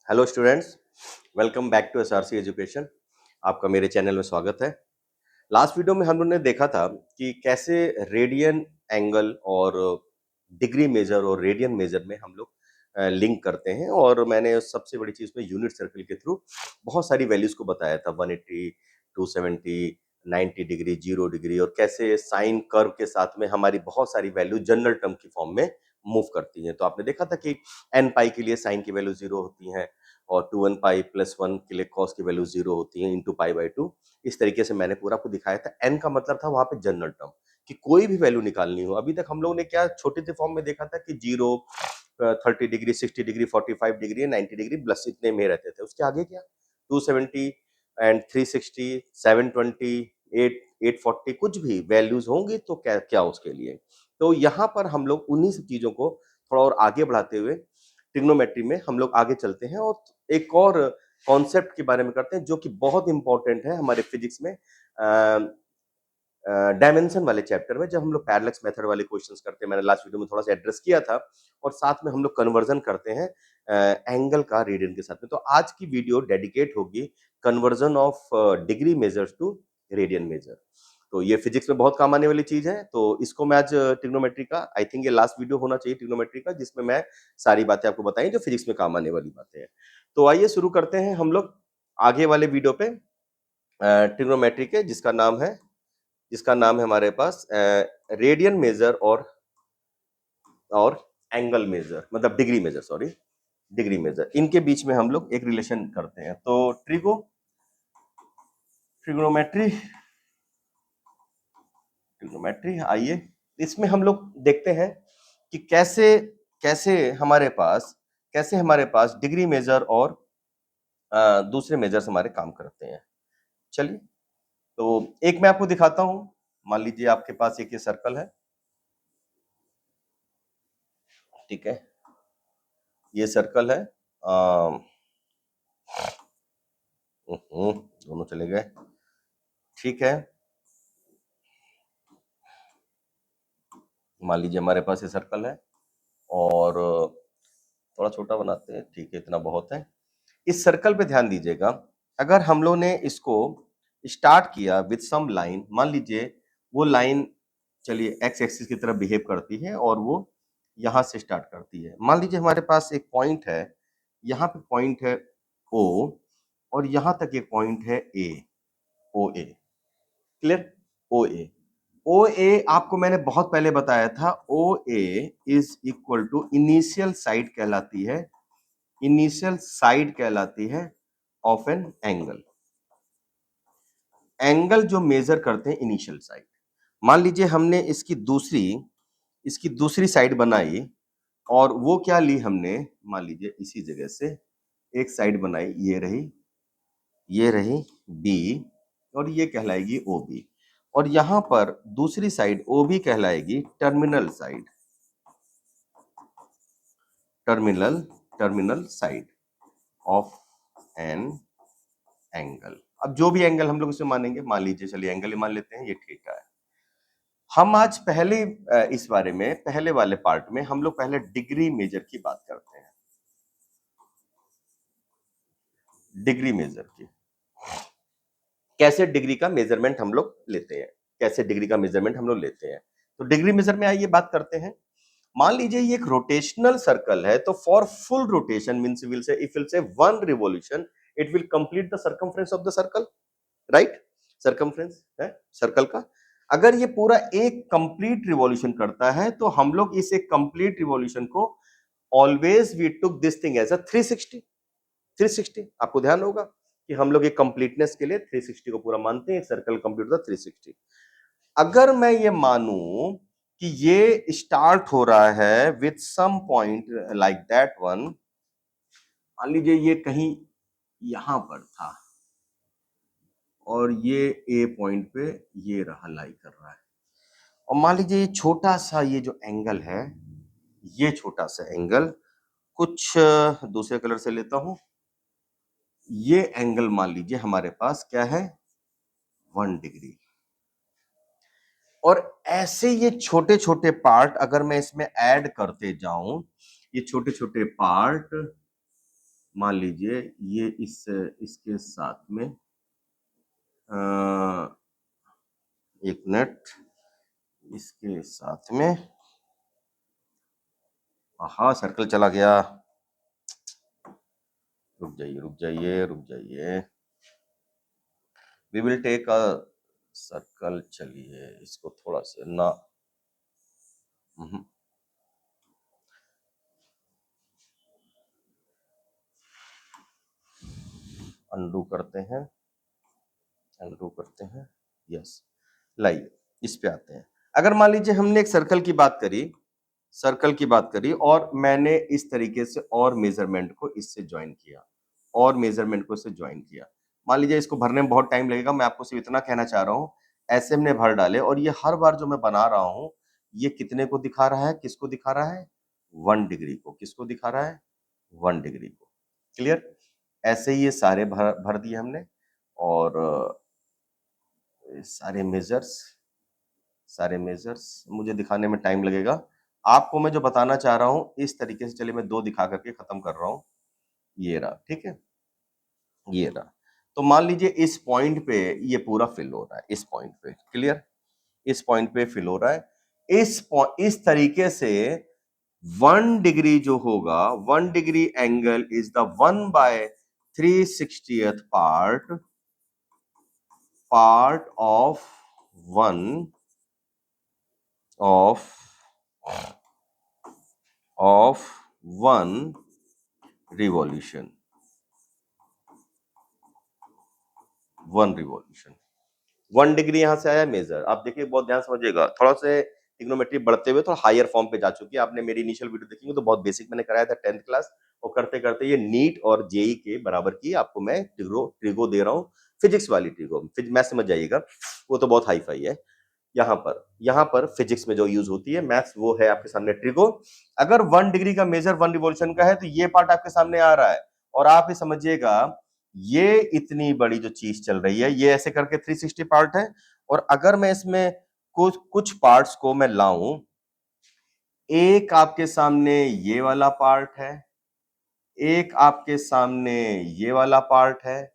Hello students, welcome back to SRC education. आपका मेरे channel में स्वागत है। लास्ट वीडियो में हम लोगों ने देखा था कि कैसे रेडियन एंगल और डिग्री मेजर और रेडियन मेजर में हम लोग लिंक करते हैं, और मैंने सबसे बड़ी चीज़ में यूनिट सर्कल के थ्रू बहुत सारी वैल्यूज़ को बताया था। 180, 270, 90 डिग्री, 0 डिग्री, और कैसे साइन कर्व के साथ में हमारी बहुत सारी वैल्यू जनरल टर्म की फॉर्म में मूव करती हैं। तो आपने देखा था कि एन पाई के लिए साइन की वैल्यू 0 होती है, और 2n पाई प्लस 1 के लिए कॉस की वैल्यू 0 होती है इंटू पाई बाई 2। इस तरीके से मैंने पूरा आपको दिखाया था। एन का मतलब था वहां पे जनरल टर्म, कि कोई भी वैल्यू निकालनी हो। अभी तक हम लोगों ने क्या छोटे से फॉर्म में देखा था कि 0, 30 degree, 60 degree, 45 degree, 90 degree, plus इतने में रहते थे। उसके आगे क्या 270 एंड 360, 720, 840 कुछ भी वैल्यूज होंगी तो क्या क्या उसके लिए। तो यहाँ पर हम लोग उन्हीं सब चीजों को थोड़ा और आगे बढ़ाते हुए ट्रिग्नोमेट्री में हम लोग आगे चलते हैं, और एक और कॉन्सेप्ट के बारे में करते हैं जो कि बहुत इंपॉर्टेंट है हमारे फिजिक्स में, डायमेंशन वाले चैप्टर में, जब हम लोग पैरेलक्स मेथड वाले क्वेश्चंस करते हैं। मैंने लास्ट वीडियो में थोड़ा सा एड्रेस किया था, और साथ में हम लोग कन्वर्जन करते हैं एंगल का रेडियन के साथ में। तो आज की वीडियो डेडिकेट होगी conversion of degree measures to radian measure. तो ये फिजिक्स में बहुत काम आने वाली चीज है। तो इसको मैं आज ट्रिग्नोमेट्री का, आई थिंक ये लास्ट वीडियो होना चाहिए ट्रिग्नोमेट्री का, जिसमें मैं सारी बातें आपको बताई जो फिजिक्स में काम आने वाली बातें हैं। तो आइए शुरू करते हैं हम लोग आगे वाले वीडियो पे ट्रिग्नोमेट्री के, जिसका नाम है हमारे पास रेडियन मेजर और एंगल मेजर, मतलब degree measure, sorry, degree measure. इनके बीच में हम लोग एक रिलेशन करते हैं। तो ट्रिग्नोमेट्री ट्रिग्नोमेट्री आइए, इसमें हम लोग देखते हैं कि कैसे कैसे हमारे पास डिग्री मेजर और दूसरे मेजर्स हमारे काम करते हैं। चलिए, तो एक मैं आपको दिखाता हूं। मान लीजिए आपके पास एक ये सर्कल है, ठीक है, ये सर्कल है। दोनों चले गए, ठीक है। मान लीजिए हमारे पास ये सर्कल है, और थोड़ा छोटा बनाते हैं, ठीक है, इतना बहुत है। इस सर्कल पे ध्यान दीजिएगा। अगर हम लोग ने इसको स्टार्ट किया विथ सम लाइन, मान लीजिए वो लाइन, चलिए, एक्स एक्सिस की तरफ बिहेव करती है, और वो यहां से स्टार्ट करती है। मान लीजिए हमारे पास एक पॉइंट है, यहाँ पे पॉइंट है ओ, और यहां तक एक पॉइंट है ए, ओ ए। क्लियर? ओ ए, ओ ए आपको मैंने बहुत पहले बताया था, O A is equal to initial side कहलाती है, इनिशियल साइड कहलाती है ऑफ एन एंगल। एंगल जो मेजर करते हैं इनिशियल साइड। मान लीजिए हमने इसकी दूसरी साइड बनाई, और वो क्या ली हमने, मान लीजिए इसी जगह से एक साइड बनाई, ये रही बी, और ये कहलाएगी ओ बी। और यहां पर दूसरी साइड ओ बी कहलाएगी terminal side, terminal terminal side of an angle. अब जो भी एंगल हम लोग इसे मानेंगे, मान लीजिए, चलिए एंगल ही मान लेते हैं, ये थीटा है। हम आज पहले इस बारे में, पहले वाले पार्ट में हम लोग पहले डिग्री मेजर की बात करते हैं, डिग्री मेजर की। कैसे डिग्री का मेजरमेंट हम लोग लेते हैं, कैसे डिग्री का मेजरमेंट हम लोग लेते हैं। तो डिग्री मेजर में आइए बात करते हैं। मान लीजिए ये एक रोटेशनल सर्कल है, तो for full rotation means will say, if will say one revolution, it will complete the circumference of the circle, right? Circumference है सर्कल का। अगर ये पूरा एक कंप्लीट रिवॉल्यूशन करता है, तो हम लोग इस एक कंप्लीट रिवॉल्यूशन को always we took this thing as a 360। 360 आपको ध्यान होगा कि हम लोग एक कंप्लीटनेस के लिए 360 को पूरा मानते हैं, सर्कल कंप्लीट होता 360। अगर मैं ये मानूं कि ये स्टार्ट हो रहा है with some point like that one, मान लीजिए ये कहीं यहां पर था, और ये ए पॉइंट पे ये रहा, लाई कर रहा है। और मान लीजिए ये छोटा सा, ये जो एंगल है, ये छोटा सा एंगल कुछ दूसरे कलर से लेता हूं, ये एंगल मान लीजिए हमारे पास क्या है, 1 डिग्री। और ऐसे ये छोटे छोटे पार्ट अगर मैं इसमें ऐड करते जाऊं, ये छोटे छोटे पार्ट मान लीजिए ये इसके साथ में एक मिनट, इसके साथ में, हाँ सर्कल चला गया, रुक जाइए रुक जाइए रुक जाइए, we will take a circle, चलिए इसको थोड़ा सा ना, अनडू करते हैं, अनडू करते हैं, यस, लाइए इस पे आते हैं। अगर मान लीजिए हमने एक सर्कल की बात करी, सर्कल की बात करी और मैंने इस तरीके से और मेजरमेंट को इससे ज्वाइन किया, और मेजरमेंट को इससे ज्वाइन किया, मान लीजिए इसको भरने में बहुत टाइम लगेगा, मैं आपको सिर्फ इतना कहना चाह रहा हूं, ऐसे हमने भर डाले और ये हर बार जो मैं बना रहा हूं ये कितने को दिखा रहा है, किसको दिखा रहा है, 1 डिग्री को, किसको दिखा रहा है, 1 डिग्री को, क्लियर। ऐसे ही ये सारे भर दिए हमने, और सारे मेजर्स मुझे दिखाने में टाइम लगेगा, आपको मैं जो बताना चाह रहा हूं इस तरीके से, चलिए मैं 2 दिखा करके खत्म कर रहा हूं, ये रहा, ठीक है, ये रहा। तो मान लीजिए इस पॉइंट पे ये पूरा फिल हो रहा है, इस पॉइंट पे, क्लियर, इस पॉइंट पे फिल हो रहा है, इस तरीके से 1 डिग्री जो होगा, 1 degree angle is the 1/360th part of 1 of 1 revolution, 1 degree यहां से आया मेजर, आप देखिए बहुत ध्यान समझिएगा, थोड़ा से ट्रिग्नोमेट्री बढ़ते हुए थोड़ा हायर फॉर्म पे जा चुकी है, आपने मेरी इनिशियल वीडियो देखी तो बहुत बेसिक मैंने कराया था 10th क्लास, और करते करते ये नीट और जेई के बराबर की आपको मैं ट्रिगो दे रहा हूँ, फिजिक्स वाली ट्रिगो, मैथ समझ जाइएगा, वो तो बहुत हाई फाई है। यहाँ पर फिजिक्स में जो यूज होती है, मैथ्स वो है आपके सामने ट्रिगो। अगर 1 डिग्री का मेजर 1 रिवॉल्यूशन का है तो ये पार्ट आपके सामने आ रहा है, और आप ये समझिएगा ये इतनी बड़ी जो चीज चल रही है ये ऐसे करके 360 पार्ट है, और अगर मैं इसमें कुछ पार्ट्स को मैं लाऊं, एक आपके सामने ये वाला पार्ट है, एक आपके सामने ये वाला पार्ट है,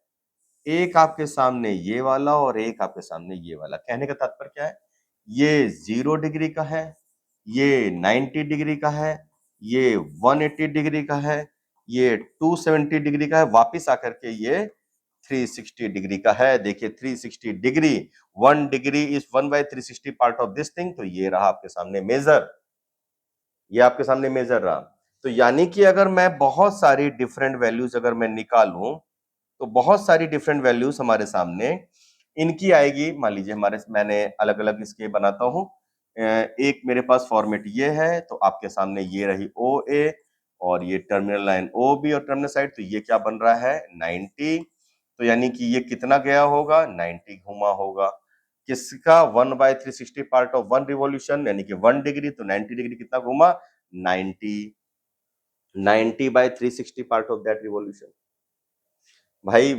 एक आपके सामने ये वाला, और एक आपके सामने ये वाला। कहने का तात्पर्य क्या है, ये 0 डिग्री का है, ये 90 डिग्री का है, ये 180 डिग्री का है, ये 270 डिग्री का है, वापिस आकर के ये 360 डिग्री का है। देखिए 360 degree, 1 degree is 1/360 part of this thing, तो ये रहा आपके सामने मेजर, ये आपके सामने मेजर रहा। तो यानी कि अगर मैं बहुत सारी डिफरेंट वैल्यूज अगर मैं निकालूं, तो बहुत सारी डिफरेंट वैल्यूज हमारे सामने इनकी आएगी। मान लीजिए मैंने अलग अलग इसके बनाता हूं, एक मेरे पास फॉर्मेट ये है, तो आपके सामने ये रही ओ ए, और ये टर्मिनल लाइन ओ बी, और टर्मिनल साइड, तो ये क्या बन रहा है 90, तो यानी कि ये कितना गया होगा 90 घुमा होगा, किसका 1/360 पार्ट ऑफ 1 रिवॉल्यूशन, यानी कि 1 डिग्री, तो 90 डिग्री कितना घुमा 90, 90/360 पार्ट ऑफ दैट रिवॉल्यूशन। भाई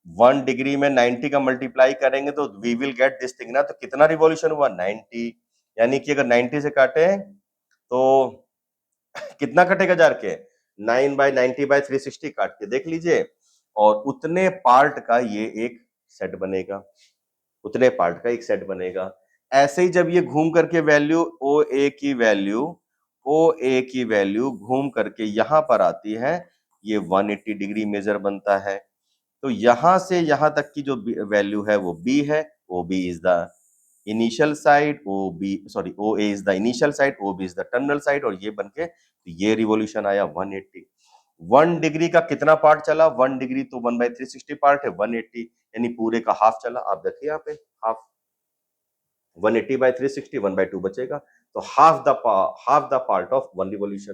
1 डिग्री में 90 का मल्टीप्लाई करेंगे तो we will get this thing ना, तो कितना रिवॉल्यूशन हुआ 90, यानी कि अगर 90 से काटे तो कितना कटेगा जार के 9/90/360 काट के देख लीजिए, और उतने पार्ट का ये एक सेट बनेगा, उतने पार्ट का एक सेट बनेगा। ऐसे ही जब ये घूम करके वैल्यू ओ ए की वैल्यू घूम करके यहां पर आती है, ये 180 डिग्री मेजर बनता है। तो यहां से यहां तक की जो वैल्यू है वो बी है, O B is the initial side, O A is the initial side, O B is the terminal side, और ये बनके तो ये रिवॉल्यूशन आया 180। 1 डिग्री का कितना पार्ट चला, 1 डिग्री तो 1/360 पार्ट है, 180 यानी पूरे का हाफ चला। आप देखिए यहाँ पे हाफ, 180/360 1/2 बचेगा, तो half the part of 1 revolution.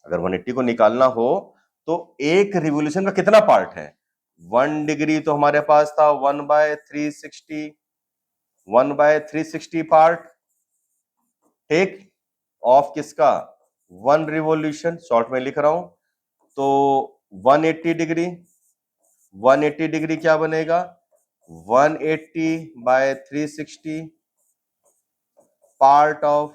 अगर 180 को निकालना हो तो एक रिवॉल्यूशन का कितना पार्ट है, 1 डिग्री तो हमारे पास था 1/360 पार्ट, टेक ऑफ किसका 1 रिवॉल्यूशन, शॉर्ट में लिख रहा हूं, तो 180 डिग्री, 180 डिग्री क्या बनेगा 180/360 पार्ट ऑफ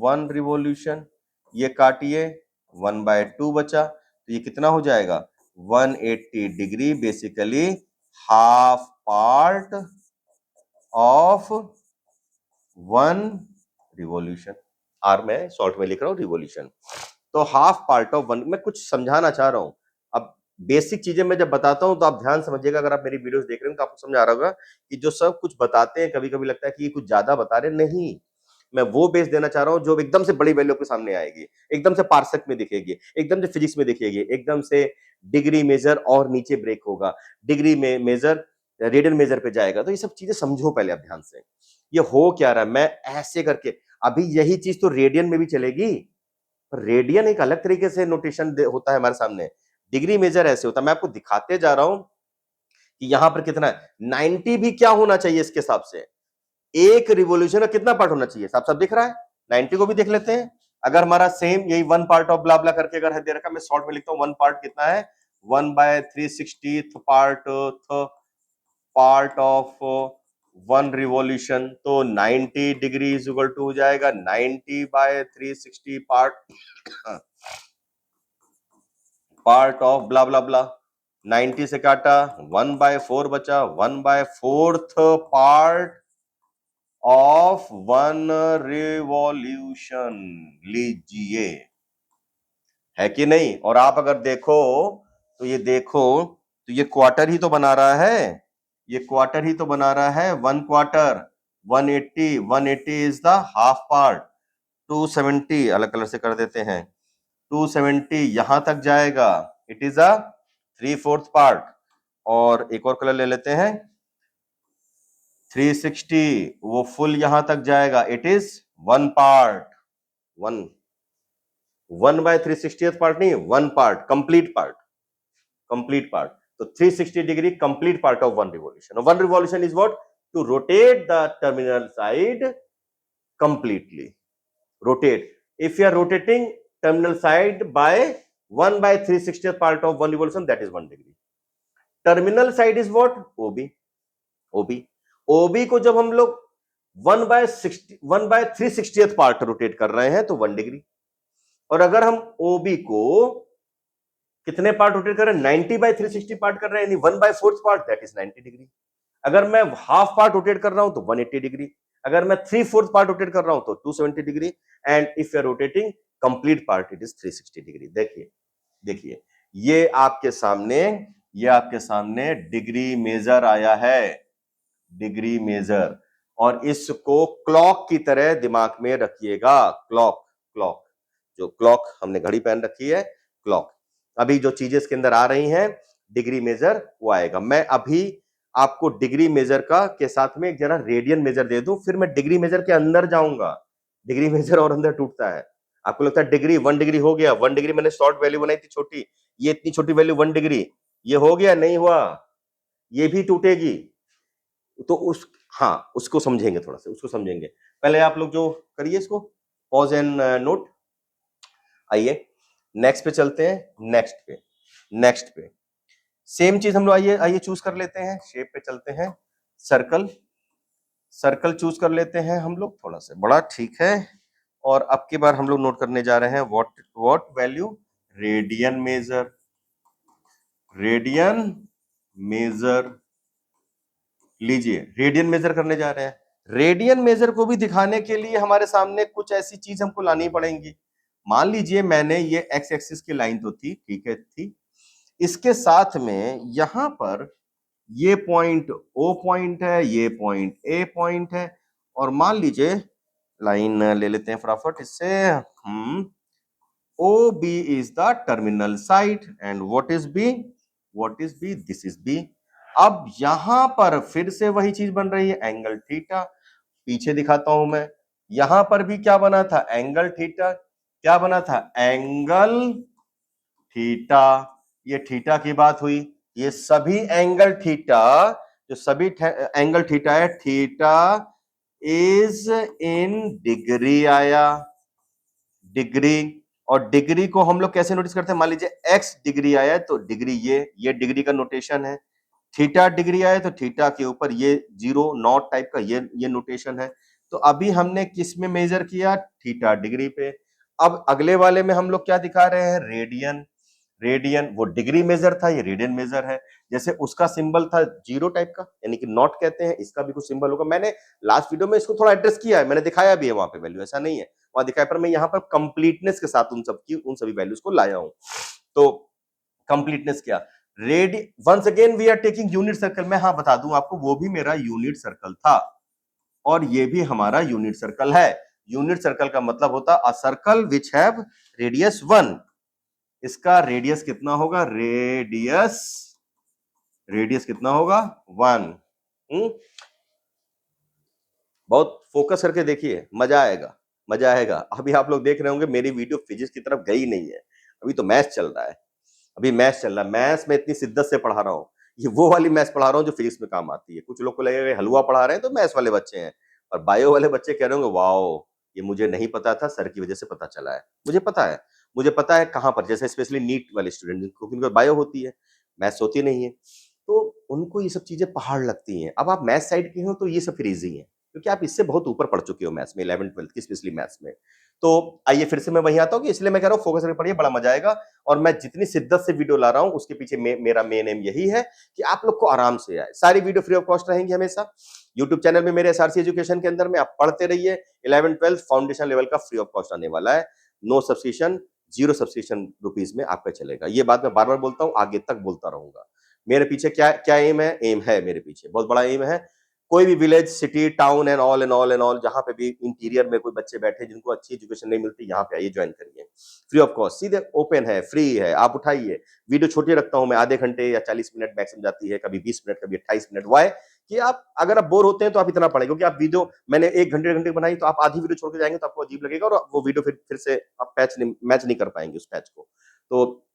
1 रिवॉल्यूशन, ये काटिए 1/2 बचा, तो ये कितना हो जाएगा 180 degree, basically half part of 1 revolution. आर मैं शॉर्ट में लिख रहा हूं रिवॉल्यूशन, तो हाफ पार्ट ऑफ 1। मैं कुछ समझाना चाह रहा हूं। अब बेसिक चीजें मैं जब बताता हूं तो आप ध्यान समझिएगा, अगर आप मेरी वीडियोस देख रहे हो तो आपको समझ आ रहा होगा कि जो सब कुछ बताते हैं कभी कभी लगता है कि ये कुछ ज्यादा बता रहे, नहीं। मैं वो बेस देना चाह रहा हूं जो एकदम से बड़ी वैल्यू के सामने आएगी, एकदम से पार्सेक में दिखेगी, एकदम से फिजिक्स में दिखेगी, एकदम से डिग्री मेजर और नीचे ब्रेक होगा, डिग्री में मेजर रेडियन मेजर पे जाएगा। तो ये सब चीजें समझो पहले आप ध्यान से, ये हो क्या रहा है। मैं ऐसे करके, अभी यही चीज तो रेडियन में भी चलेगी, पर रेडियन एक अलग तरीके से नोटेशन होता है हमारे सामने, डिग्री मेजर ऐसे होता है। मैं आपको दिखाते जा रहा हूं कि यहां पर कितना है। 90 भी क्या होना चाहिए इसके हिसाब से, एक रिवोल्यूशन का कितना पार्ट होना चाहिए, साफ साफ दिख रहा है। 90 को भी देख लेते हैं। अगर हमारा सेम यही 1 पार्ट ऑफ ब्ला ब्ला करके अगर है दे रखा, मैं शॉर्ट में लिखता हूं 1 पार्ट कितना है 1/360 पार्ट ऑफ 1 रिवॉल्यूशन, तो 90 डिग्री इज इक्वल टू हो जाएगा 90/360 पार्ट ऑफ ब्ला ब्ला ब्ला। 90 से काटा 1/4 बचा, 1/4 पार्ट ऑफ 1 रिवॉल्यूशन। लीजिए, है कि नहीं। और आप अगर देखो तो ये देखो, तो ये क्वार्टर ही तो बना रहा है, ये क्वार्टर ही तो बना रहा है। 1 quarter 180 is the half part. 270 अलग कलर से कर देते हैं, 270 यहां तक जाएगा, इट इज अ 3/4 पार्ट। और एक और कलर ले लेते हैं 360, वो फुल यहां तक जाएगा, it is 1 part. 1/360th part नहीं, 1 part, complete part, complete part. तो 360 degree complete part of 1 revolution. 1 revolution is what, to rotate the terminal side completely. Rotate. If you are rotating terminal side by 1/360th part of 1 revolution, that is 1 degree. Terminal side is what? OB. OB. OB को जब हम लोग 1/360th part rotate कर रहे हैं तो 1 degree. और अगर हम OB को कितने पार्ट रोटेट कर रहे हैं 90/360 पार्ट कर रहे हैं, यानी 1/4 पार्ट, दैट इज 90 डिग्री। अगर मैं हाफ पार्ट रोटेट कर रहा हूं तो 180 डिग्री, अगर मैं 3/4 पार्ट रोटेट कर रहा हूं तो 270 degree, and if you are rotating complete part it is 360 degree. देखिए, देखिए ये आपके सामने, ये आपके सामने डिग्री मेजर आया है, डिग्री मेजर। और इसको क्लॉक की तरह दिमाग में रखिएगा। क्लॉक, क्लॉक, जो क्लॉक हमने घड़ी पहन रखी है, क्लॉक। अभी जो चीजें इसके अंदर आ रही हैं डिग्री मेजर वो आएगा। मैं अभी आपको डिग्री मेजर का के साथ में एक जरा रेडियन मेजर दे दूं, फिर मैं डिग्री मेजर के अंदर जाऊंगा। डिग्री मेजर और अंदर टूटता है। आपको लगता है डिग्री 1 डिग्री हो गया, 1 डिग्री मैंने शॉर्ट वैल्यू बनाई थी छोटी, ये इतनी छोटी वैल्यू 1 डिग्री, ये हो गया, नहीं हुआ, ये भी टूटेगी। तो उस, हाँ उसको समझेंगे, थोड़ा सा उसको समझेंगे। पहले आप लोग जो करिए इसको पॉज एंड नोट। आइए नेक्स्ट पे चलते हैं, नेक्स्ट पे, नेक्स्ट पे सेम चीज हम लोग, आइए आइए चूज कर लेते हैं, शेप पे चलते हैं, सर्कल, सर्कल चूज कर लेते हैं हम लोग, थोड़ा सा बड़ा, ठीक है। और अब की बार हम लोग नोट करने जा रहे हैं what value, radian major, radian major. लीजिए रेडियन मेजर करने जा रहे हैं। रेडियन मेजर को भी दिखाने के लिए हमारे सामने कुछ ऐसी चीज हमको लानी पड़ेंगी। मान लीजिए मैंने ये एक्स एक्सिस की लाइन तो थी, ठीक है थी, इसके साथ में यहां पर ये पॉइंट ओ पॉइंट है, ये पॉइंट ए पॉइंट है, और मान लीजिए लाइन ले लेते हैं फटाफट इससे, O B is the terminal side, and what is B, what is B, this is B. अब यहां पर फिर से वही चीज बन रही है, एंगल थीटा। पीछे दिखाता हूं मैं, यहां पर भी क्या बना था, एंगल थीटा। क्या बना था, एंगल थीटा। ये थीटा की बात हुई। ये सभी एंगल थीटा, जो सभी एंगल थीटा है, थीटा इज इन डिग्री आया, डिग्री। और डिग्री को हम लोग कैसे नोटिस करते हैं, मान लीजिए एक्स डिग्री आया है तो डिग्री ये डिग्री का नोटेशन है। थीटा डिग्री आए तो थीटा के ऊपर ये 0 नॉट टाइप का ये नोटेशन है। तो अभी हमने किस में मेजर किया, थीटा डिग्री पे। अब अगले वाले में हम लोग क्या दिखा रहे हैं, रेडियन। रेडियन वो डिग्री मेजर था, ये रेडियन मेजर है। जैसे उसका सिंबल था जीरो टाइप का, यानी कि नॉट कहते हैं, इसका भी कुछ सिंबल होगा। मैंने लास्ट वीडियो में इसको थोड़ा एड्रेस किया है, मैंने दिखाया भी है वहां पे वैल्यू, ऐसा नहीं है वहां दिखाया, पर मैं यहाँ पर कंप्लीटनेस के साथ उन सभी वैल्यूज को लाया हूं। तो कंप्लीटनेस क्या, once again we are taking unit circle. मैं हाँ बता दूं आपको, वो भी मेरा यूनिट सर्कल था और ये भी हमारा यूनिट सर्कल है। यूनिट सर्कल का मतलब होता a circle which have radius 1। इसका रेडियस कितना होगा, रेडियस कितना होगा, 1। बहुत फोकस करके देखिए, मजा आएगा, मजा आएगा। अभी आप लोग देख रहे होंगे मेरी वीडियो फिजिक्स की तरफ गई नहीं है, अभी तो मैथ्स चल रहा है। अभी मैथ्स चल रहा है, मैथ्स में इतनी शिद्दत से पढ़ा रहा हूँ, ये वो वाली मैथ्स पढ़ा रहा हूँ जो फिजिक्स में काम आती है। कुछ लोग को लगेगा हलवा पढ़ा रहे हैं तो मैथ्स वाले बच्चे हैं, और बायो वाले बच्चे कह रहे होंगे वाओ ये मुझे नहीं पता था, सर की वजह से पता चला है। मुझे पता है कहाँ पर, जैसे स्पेशली नीट वाले स्टूडेंट जिनको बायो होती है, मैथ्स होती नहीं है, तो उनको ये सब चीजें पहाड़ लगती हैं। अब आप मैथ्स साइड के हो तो ये सब फिर ईजी है, क्योंकि आप इससे बहुत ऊपर पढ़ चुके हो मैथ्स में, 11th 12th की स्पेशली मैथ्स में। तो आइए फिर से मैं वहीं आता हूँ कि इसलिए मैं कह रहा हूँ फोकस करके पढ़िए, बड़ा मजा आएगा। और मैं जितनी शिद्दत से वीडियो ला रहा हूँ उसके पीछे मेरा मेन एम यही है कि आप लोग को आराम से आए। सारी वीडियो फ्री ऑफ कॉस्ट रहेंगी हमेशा यूट्यूब चैनल में मेरे एसआरसी एजुकेशन के अंदर में, आप पढ़ते रहिए। 11 12 फाउंडेशन लेवल का फ्री ऑफ कॉस्ट आने वाला है, no subscription, zero subscription rupees में आपका चलेगा। ये बात मैं बार बार बोलता हूँ, आगे तक बोलता रहूंगा। मेरे पीछे क्या क्या एम है, एम है मेरे पीछे बहुत बड़ा एम है। कोई भी village, city, town and all जहां पे भी इंटीरियर में कोई बच्चे बैठे जिनको अच्छी एजुकेशन नहीं मिलती, यहाँ पे आइए, ज्वाइन करिए, फ्री ऑफ कॉस्ट, सीधे ओपन है, फ्री है, आप उठाइए। वीडियो छोटी रखता हूं मैं, आधे घंटे या 40 मिनट मैक्सिमम जाती है, कभी 20 मिनट, कभी 28 मिनट। वाई कि आप अगर आप बोर होते हैं तो आप इतना पढ़ें, क्योंकि आप वीडियो मैंने 1 घंटे बनाई तो आप आधी वीडियो छोड़ के जाएंगे तो आपको अजीब लगेगा, और वो वीडियो फिर से आप मैच नहीं कर पाएंगे उस पैच को। तो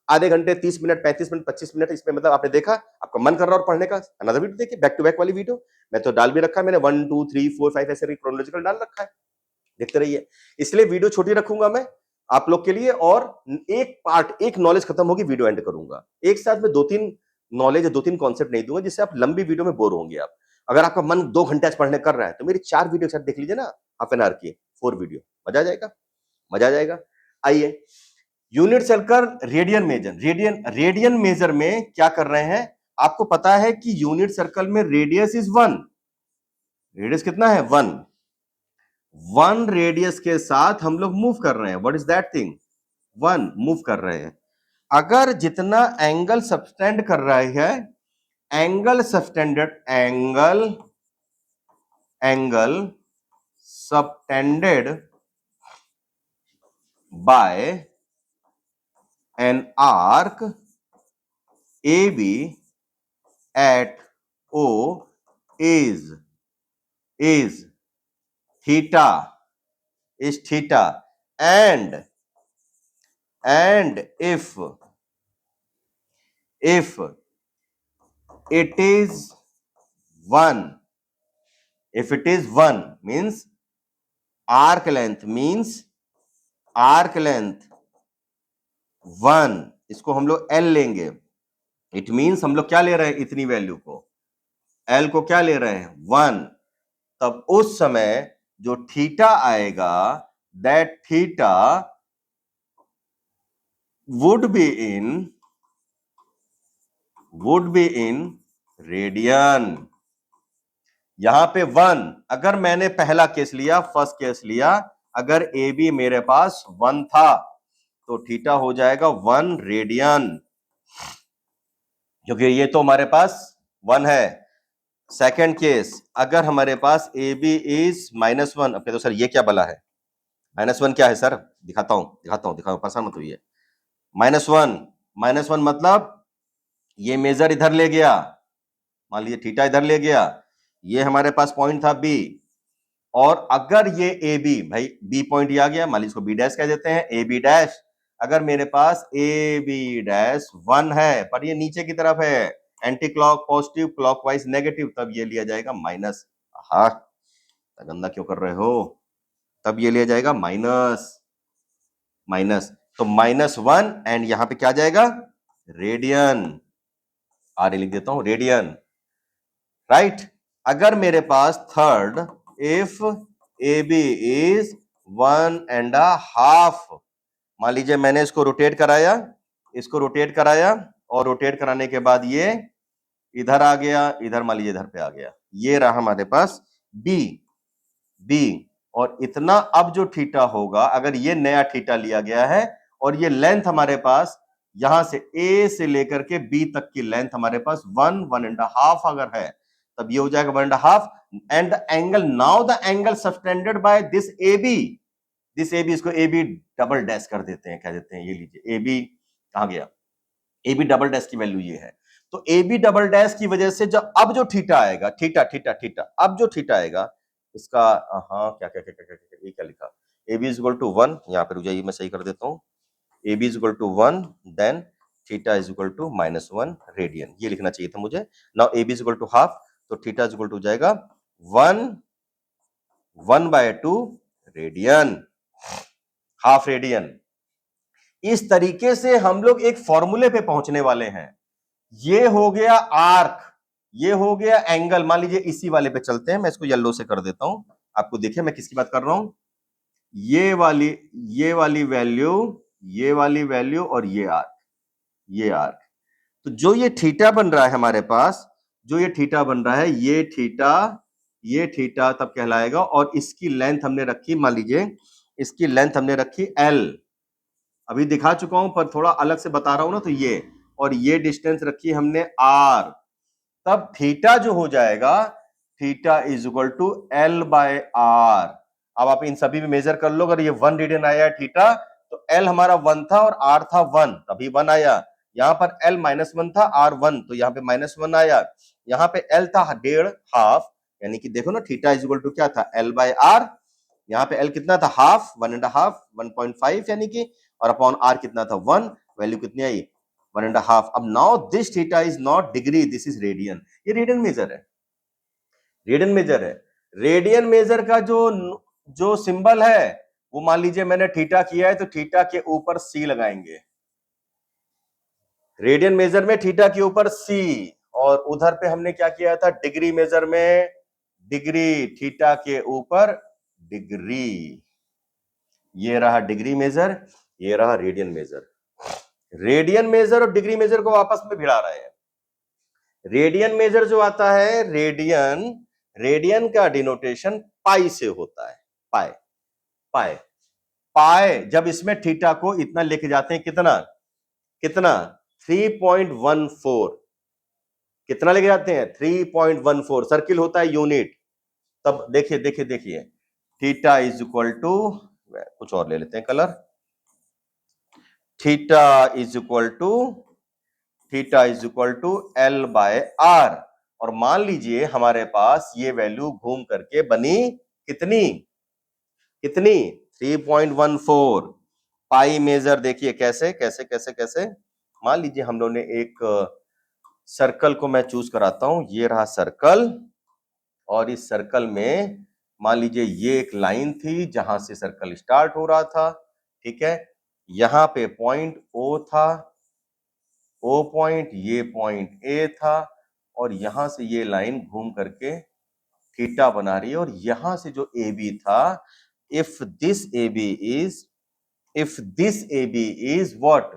आधे घंटे, 30 मिनट, 35 मिनट, 25 मिनट, इसमें मतलब आपने देखा, आपका मन कर रहा और पढ़ने का, अनदर वीडियो देखिए, बैक टू बैक वाली वीडियो मैं तो डाल भी रखा है, मैंने 1 2 3 4 5 ऐसे क्रोनोलॉजिकल डाल रखा है, देखते रहिए। इसलिए वीडियो छोटी रखूंगा मैं आप लोग के लिए, और एक पार्ट, एक नॉलेज खत्म होगी, वीडियो एंड करूंगा। एक साथ में 2-3 नॉलेज, 2-3 कॉन्सेप्ट नहीं दूंगा जिससे आप लंबी वीडियो में बोर होंगे। आप अगर आपका मन 2 घंटे आज पढ़ने कर रहा है तो मेरी 4 वीडियो साथ देख लीजिए ना, हाफ एन आवर की 4 वीडियो, मजा आ जाएगा, मजा आ जाएगा। आइए, unit circle, radian major, radian major में क्या कर रहे हैं, आपको पता है कि यूनिट सर्कल में रेडियस इज 1, रेडियस कितना है, 1 रेडियस के साथ हम लोग मूव कर रहे हैं। What is that thing, 1 move कर रहे हैं। अगर जितना एंगल सबटेंड कर रहा है, angle subtended, angle subtended bye an arc AB at O is theta, and if it is 1, means arc length 1, इसको हम लोग L लेंगे। इट मीन्स हम लोग क्या ले रहे हैं, इतनी वैल्यू को, L को क्या ले रहे हैं, 1। तब उस समय जो थीटा आएगा, that theta would be in radian. यहां पे 1, अगर मैंने पहला केस लिया, फर्स्ट केस लिया, अगर ए बी मेरे पास 1 था तो थीटा हो जाएगा 1 रेडियन, क्योंकि ये तो हमारे पास 1 है। सेकंड केस, अगर हमारे पास ए बी इज -1, अब तो सर ये क्या बला है, -1 क्या है सर, दिखाता हूं, परेशान मत होइए। -1 मतलब ये मेजर इधर ले गया, मान लीजिए थीटा इधर ले गया, ये हमारे पास पॉइंट था बी, और अगर ये ए बी, भाई बी पॉइंट आ गया, मान लीजिए इसको बी डैश कह देते हैं, ए बी डैश, अगर मेरे पास ए बी डैश 1 है पर ये नीचे की तरफ है, anti clock positive, clockwise negative, तब ये लिया जाएगा माइनस। हाँ, गंदा क्यों कर रहे हो, तब ये लिया जाएगा माइनस, तो -1, एंड यहां पे क्या आ जाएगा, रेडियन, आर लिख देता हूं, रेडियन, राइट। अगर मेरे पास third, if A B is 1.5। मान लीजिए मैंने इसको रोटेट कराया, और रोटेट कराने के बाद ये इधर आ गया, इधर मान लीजिए इधर पे आ गया, ये रहा हमारे पास बी। और इतना अब जो थीटा होगा, अगर ये नया थीटा लिया गया है और ये लेंथ हमारे पास यहां से ए से लेकर के बी तक की लेंथ हमारे पास 1.5 अगर है, तब ये हो जाएगा 1.5। And the angle, now the angle subtended by this A B, इसको ए बी डबल डैश कर देते हैं, कह देते हैं ये लीजिए ए बी कहां गया, ए बी डबल डैश की वैल्यू ये है। तो ए बी डबल डैश की वजह से जब अब जो थीटा आएगा, थीटा अब जो थीटा आएगा इसका, हाँ क्या क्या क्या क्या क्या, क्या, ये क्या लिखा, A B is equal to 1, यहाँ पे रुक जाइए मैं सही कर देता हूँ, A B is equal to 1 then theta is equal to -1 radian, ये लिखना चाहिए था मुझे। Now A B is equal to half, तो थीटा इज इक्वल टू जाएगा 1/2 रेडियन, हाफ रेडियन। इस तरीके से हम लोग एक फॉर्मूले पे पहुंचने वाले हैं। ये हो गया आर्क, ये हो गया एंगल। मान लीजिए इसी वाले पे चलते हैं, मैं इसको येलो से कर देता हूं, आपको देखिए मैं किसकी बात कर रहा हूं, ये वाली वैल्यू, ये वाली वैल्यू और ये आर्क। तो जो ये थीटा बन रहा है हमारे पास, जो ये थीटा बन रहा है, ये थीटा तब कहलाएगा। और इसकी लेंथ हमने रखी, मान लीजिए इसकी लेंथ हमने रखी एल, अभी दिखा चुका हूं पर थोड़ा अलग से बता रहा हूं ना, तो ये, और ये डिस्टेंस रखी हमने आर, तब थीटा जो हो जाएगा, theta is equal to L by R. अब आप इन सभी में मेजर कर लो, अगर ये 1 रेडियन आया थीटा, तो एल हमारा 1 था और आर था 1, तभी 1 आया। यहां पर एल -1 था, आर 1, तो यहाँ पे -1 आया। यहाँ पे एल था 1.5 हाफ, यानी कि देखो ना थीटा इज इक्वल टू क्या था, एल बाय आर। यहाँ पे एल कितना था, हाफ, 1.5, 1.5 यानी कि, और अपॉन आर कितना था 1, वैल्यू कितनी आई 1.5। अब now this theta is not degree, this is radian. ये रेडियन मेजर है, रेडियन मेजर का जो सिंबल है वो, मान लीजिए मैंने थीटा किया है तो थीटा के ऊपर सी लगाएंगे, रेडियन मेजर में थीटा के ऊपर सी। और उधर पे हमने क्या किया था, डिग्री मेजर में डिग्री, थीटा के ऊपर डिग्री। ये रहा डिग्री मेजर, ये रहा रेडियन मेजर। रेडियन मेजर और डिग्री मेजर को आपस में भिड़ा रहे हैं। रेडियन मेजर जो आता है, रेडियन का डिनोटेशन पाई से होता है, पाई। जब इसमें थीटा को इतना लेके जाते हैं, कितना 3.14, कितना लेके जाते हैं 3.14, सर्किल होता है यूनिट। तब देखिए थीटा इज इक्वल टू, कुछ और ले लेते हैं colour, theta is equal to L by R. और मान लीजिए हमारे पास ये वैल्यू घूम करके बनी कितनी 3.14। पाई मेजर देखिए कैसे। मान लीजिए हम लोग ने एक सर्कल को मैं चूज कराता हूं, ये रहा सर्कल, और इस सर्कल में मान लीजिए ये एक लाइन थी जहां से सर्कल स्टार्ट हो रहा था, ठीक है। यहां पे पॉइंट ओ था, ओ पॉइंट, ये पॉइंट ए था, और यहां से ये लाइन घूम करके थीटा बना रही है। और यहां से जो ए बी था, if this A B is what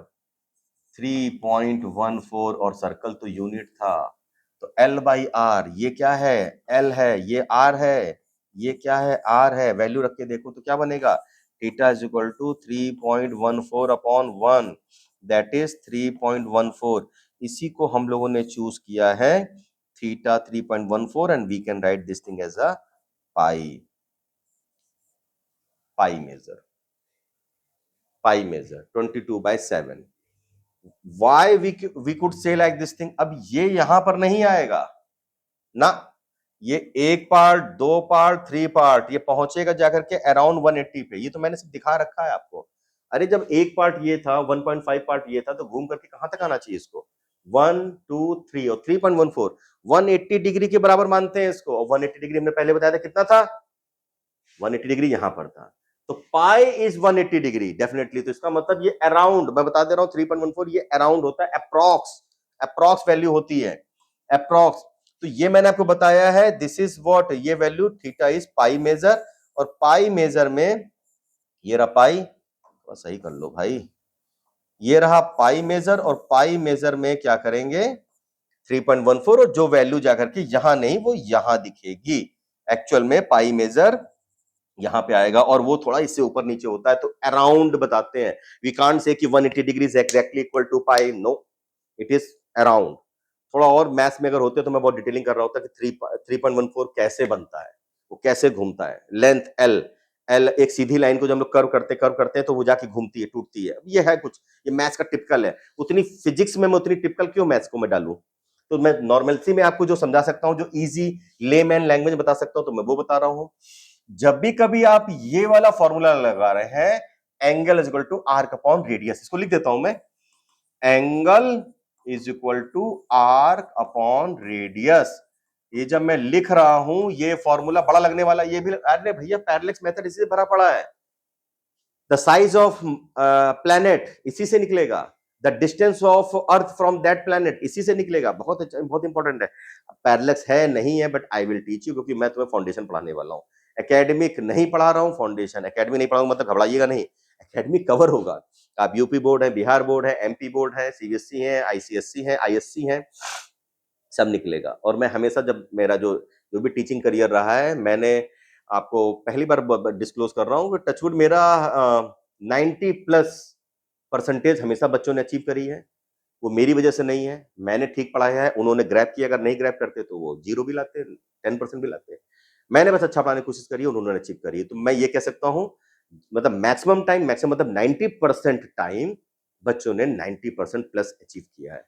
3.14, और सर्कल तो यूनिट था, तो एल बाई आर, ये क्या है, एल है, ये आर है, ये क्या है, आर है। वैल्यू रख के देखो तो क्या बनेगा, theta is equal to 3.14 upon 1, that is 3.14। इसी को हम लोगों ने चूज किया है theta 3.14, and we can write this thing as a pi measure 22/7। Why we could say like this thing? अब ये यहां पर नहीं आएगा ना, ये एक पार्ट, दो पार्ट, 3 पार्ट, ये पहुंचेगा जाकर के अराउंड 180 पे। ये तो मैंने सिर्फ दिखा रखा है आपको। अरे जब एक पार्ट ये था, 1.5 पार्ट ये था, तो घूम करके कहां तक आना चाहिए इसको, 1 2 3 और 3.14, 180 डिग्री के बराबर मानते हैं इसको। और 180 डिग्री हमने पहले बताया था कितना था, 180 डिग्री यहां पर था। तो पाई इज 180 डिग्री डेफिनेटली। तो इसका मतलब ये अराउंड, मैं बता दे रहा हूं 3.14 ये अराउंड होता है, अप्रॉक्स वैल्यू होती है, अप्रॉक्स। तो ये मैंने आपको बताया है, दिस इज व्हाट, ये value theta is pi measure. और पाई मेजर में ये रहा पाई, थोड़ा सही कर लो भाई, ये रहा पाई मेजर, और पाई मेजर में क्या करेंगे 3.14, और जो वैल्यू जाकर के यहां नहीं वो यहां दिखेगी। एक्चुअल में पाई मेजर यहां पे आएगा, और वो थोड़ा इससे ऊपर नीचे होता है तो अराउंड बताते हैं। वी कांट से कि 180 degree exactly equal to pi, no, it is around. थोड़ा और मैथ्स में अगर होते तो मैं बहुत डिटेलिंग कर रहा होता कि 3.14 कैसे बनता है, वो कैसे घूमता है। लेंथ एल, एल एक सीधी लाइन को जब हम लोग कर्व करते हैं तो वो जाके घूमती है, टूटती है। ये है कुछ, ये मैथ्स का टिपिकल है। उतनी फिजिक्स में मैं उतनी टिपिकल क्यों मैथ्स को मैं डालूं? तो मैं नॉर्मल सी में आपको जो समझा सकता हूं, जो इजी लेमैन लैंग्वेज बता सकता हूं, तो मैं वो बता रहा हूं। जब भी कभी आप ये वाला फॉर्मूला लगा रहे हैं, angle is equal to arc upon radius, इसको लिख देता हूं मैं, angle is equal to arc upon radius. ये जब मैं लिख रहा हूं, ये फॉर्मूला बड़ा लगने वाला, ये भी, अरे भैया पैरेलैक्स मेथड इसी से भरा पड़ा है। द साइज ऑफ प्लैनेट इसी से निकलेगा, the distance of earth from that planet इसी से निकलेगा। बहुत अच्छा, बहुत इंपॉर्टेंट है। पैरेलैक्स है नहीं है, but I will teach you, क्योंकि मैं तुम्हें फाउंडेशन पढ़ाने वाला हूं। एकेडमिक नहीं पढ़ा रहा हूं, फाउंडेशन। एकेडमिक नहीं पढ़ाऊंगा मतलब घबराइएगा नहीं, एकेडमिक कवर होगा। आप यूपी बोर्ड है, बिहार बोर्ड है, एमपी बोर्ड है, सीबीएसई है, आईसीएसई है, आईएससी है, सब निकलेगा। और मैं हमेशा, जब मेरा जो जो भी टीचिंग करियर रहा है, मैंने आपको पहली बार डिस्क्लोज कर रहा हूँ कि टचवुड मेरा 90+ % हमेशा बच्चों ने अचीव करी है। वो मेरी वजह से नहीं है, मैंने ठीक पढ़ाया है, उन्होंने ग्रैब किया। अगर नहीं ग्रैब करते तो वो 0 भी लाते, 10% भी लाते। मैंने बस अच्छा पढ़ाने की कोशिश करी है, उन्होंने अचीव करी है। तो मैं ये कह सकता हूँ, मतलब मैक्सिमम टाइम, मैक्सिमम मतलब 90% टाइम बच्चों ने 90%+ अचीव किया है।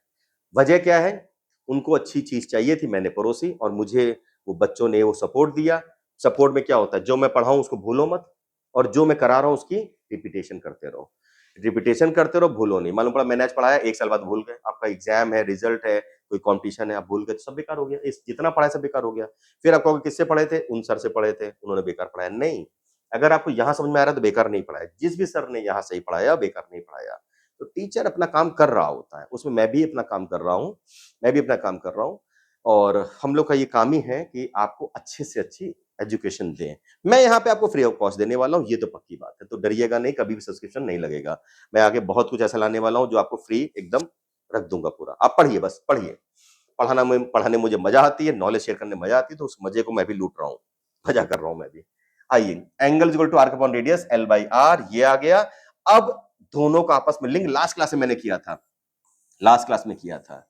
वजह क्या है? उनको अच्छी चीज चाहिए थी, मैंने परोसी, और मुझे वो बच्चों ने वो सपोर्ट दिया। सपोर्ट में क्या होता है, जो मैं पढ़ाऊं उसको भूलो मत, और जो मैं करा रहा हूं उसकी रिपीटेशन करते रहो। रिपीटेशन करते रहो, भूलो नहीं। मालूम पड़ा मैंने आज पढ़ाया, 1 साल बाद भूल गए, आपका एग्जाम है, रिजल्ट है, कोई कॉम्पिटिशन है, आप भूल गए, तो सब बेकार हो गया। इस जितना पढ़ाया सब बेकार हो गया। फिर आप कहोगे किससे पढ़े थे? उन सर से पढ़े थे, उन्होंने बेकार पढ़ाया। नहीं, अगर आपको यहां समझ में आ रहा है तो बेकार नहीं पढ़ाया। जिस भी सर ने यहाँ सही पढ़ाया, बेकार नहीं पढ़ाया। तो टीचर अपना काम कर रहा होता है, उसमें मैं भी अपना काम कर रहा हूँ, मैं भी अपना काम कर रहा हूँ। और हम लोग का ये काम ही है कि आपको अच्छे से अच्छी एजुकेशन दें। मैं यहाँ पे आपको फ्री ऑफ कॉस्ट देने वाला हूँ, ये तो पक्की बात है। तो डरिएगा नहीं, कभी भी सब्सक्रिप्शन नहीं लगेगा। मैं आगे बहुत कुछ ऐसा लाने वाला हूँ जो आपको फ्री एकदम रख दूंगा पूरा। आप पढ़िए, बस पढ़िए। पढ़ाने मुझे मजा आती है, नॉलेज शेयर करने में मजा आती है, तो उस मजे को मैं भी लूट रहा हूँ, मजा कर रहा हूँ मैं भी। आइए, angle equal to arc upon radius, L by R, ये आ गया। अब दोनों का आपस में लिंक लास्ट क्लास में मैंने किया था, लास्ट क्लास में किया था।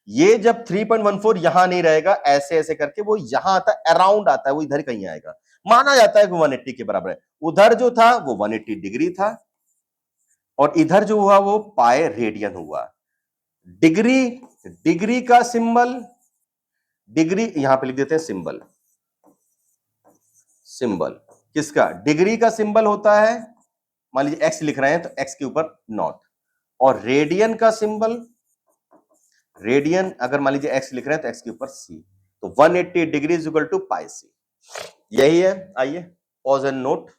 ये जब 3.14 यहां नहीं रहेगा, ऐसे ऐसे करके वो यहां आता है, अराउंड आता है, वो इधर कहीं आएगा। माना जाता है कि 180 के बराबर है। उधर जो था वो 180 डिग्री था, और इधर जो हुआ वो पाए रेडियन हुआ। डिग्री, डिग्री का सिंबल, डिग्री यहां पे लिख देते हैं सिंबल, सिंबल किसका? डिग्री का सिंबल होता है, मान लीजिए एक्स लिख रहे हैं तो एक्स के ऊपर नॉट, और रेडियन का सिंबल, रेडियन अगर मान लीजिए एक्स लिख रहे हैं तो एक्स के ऊपर सी। तो 180 डिग्री इज इक्वल टू पाई सी, यही है। आइए पॉज एंड नोट,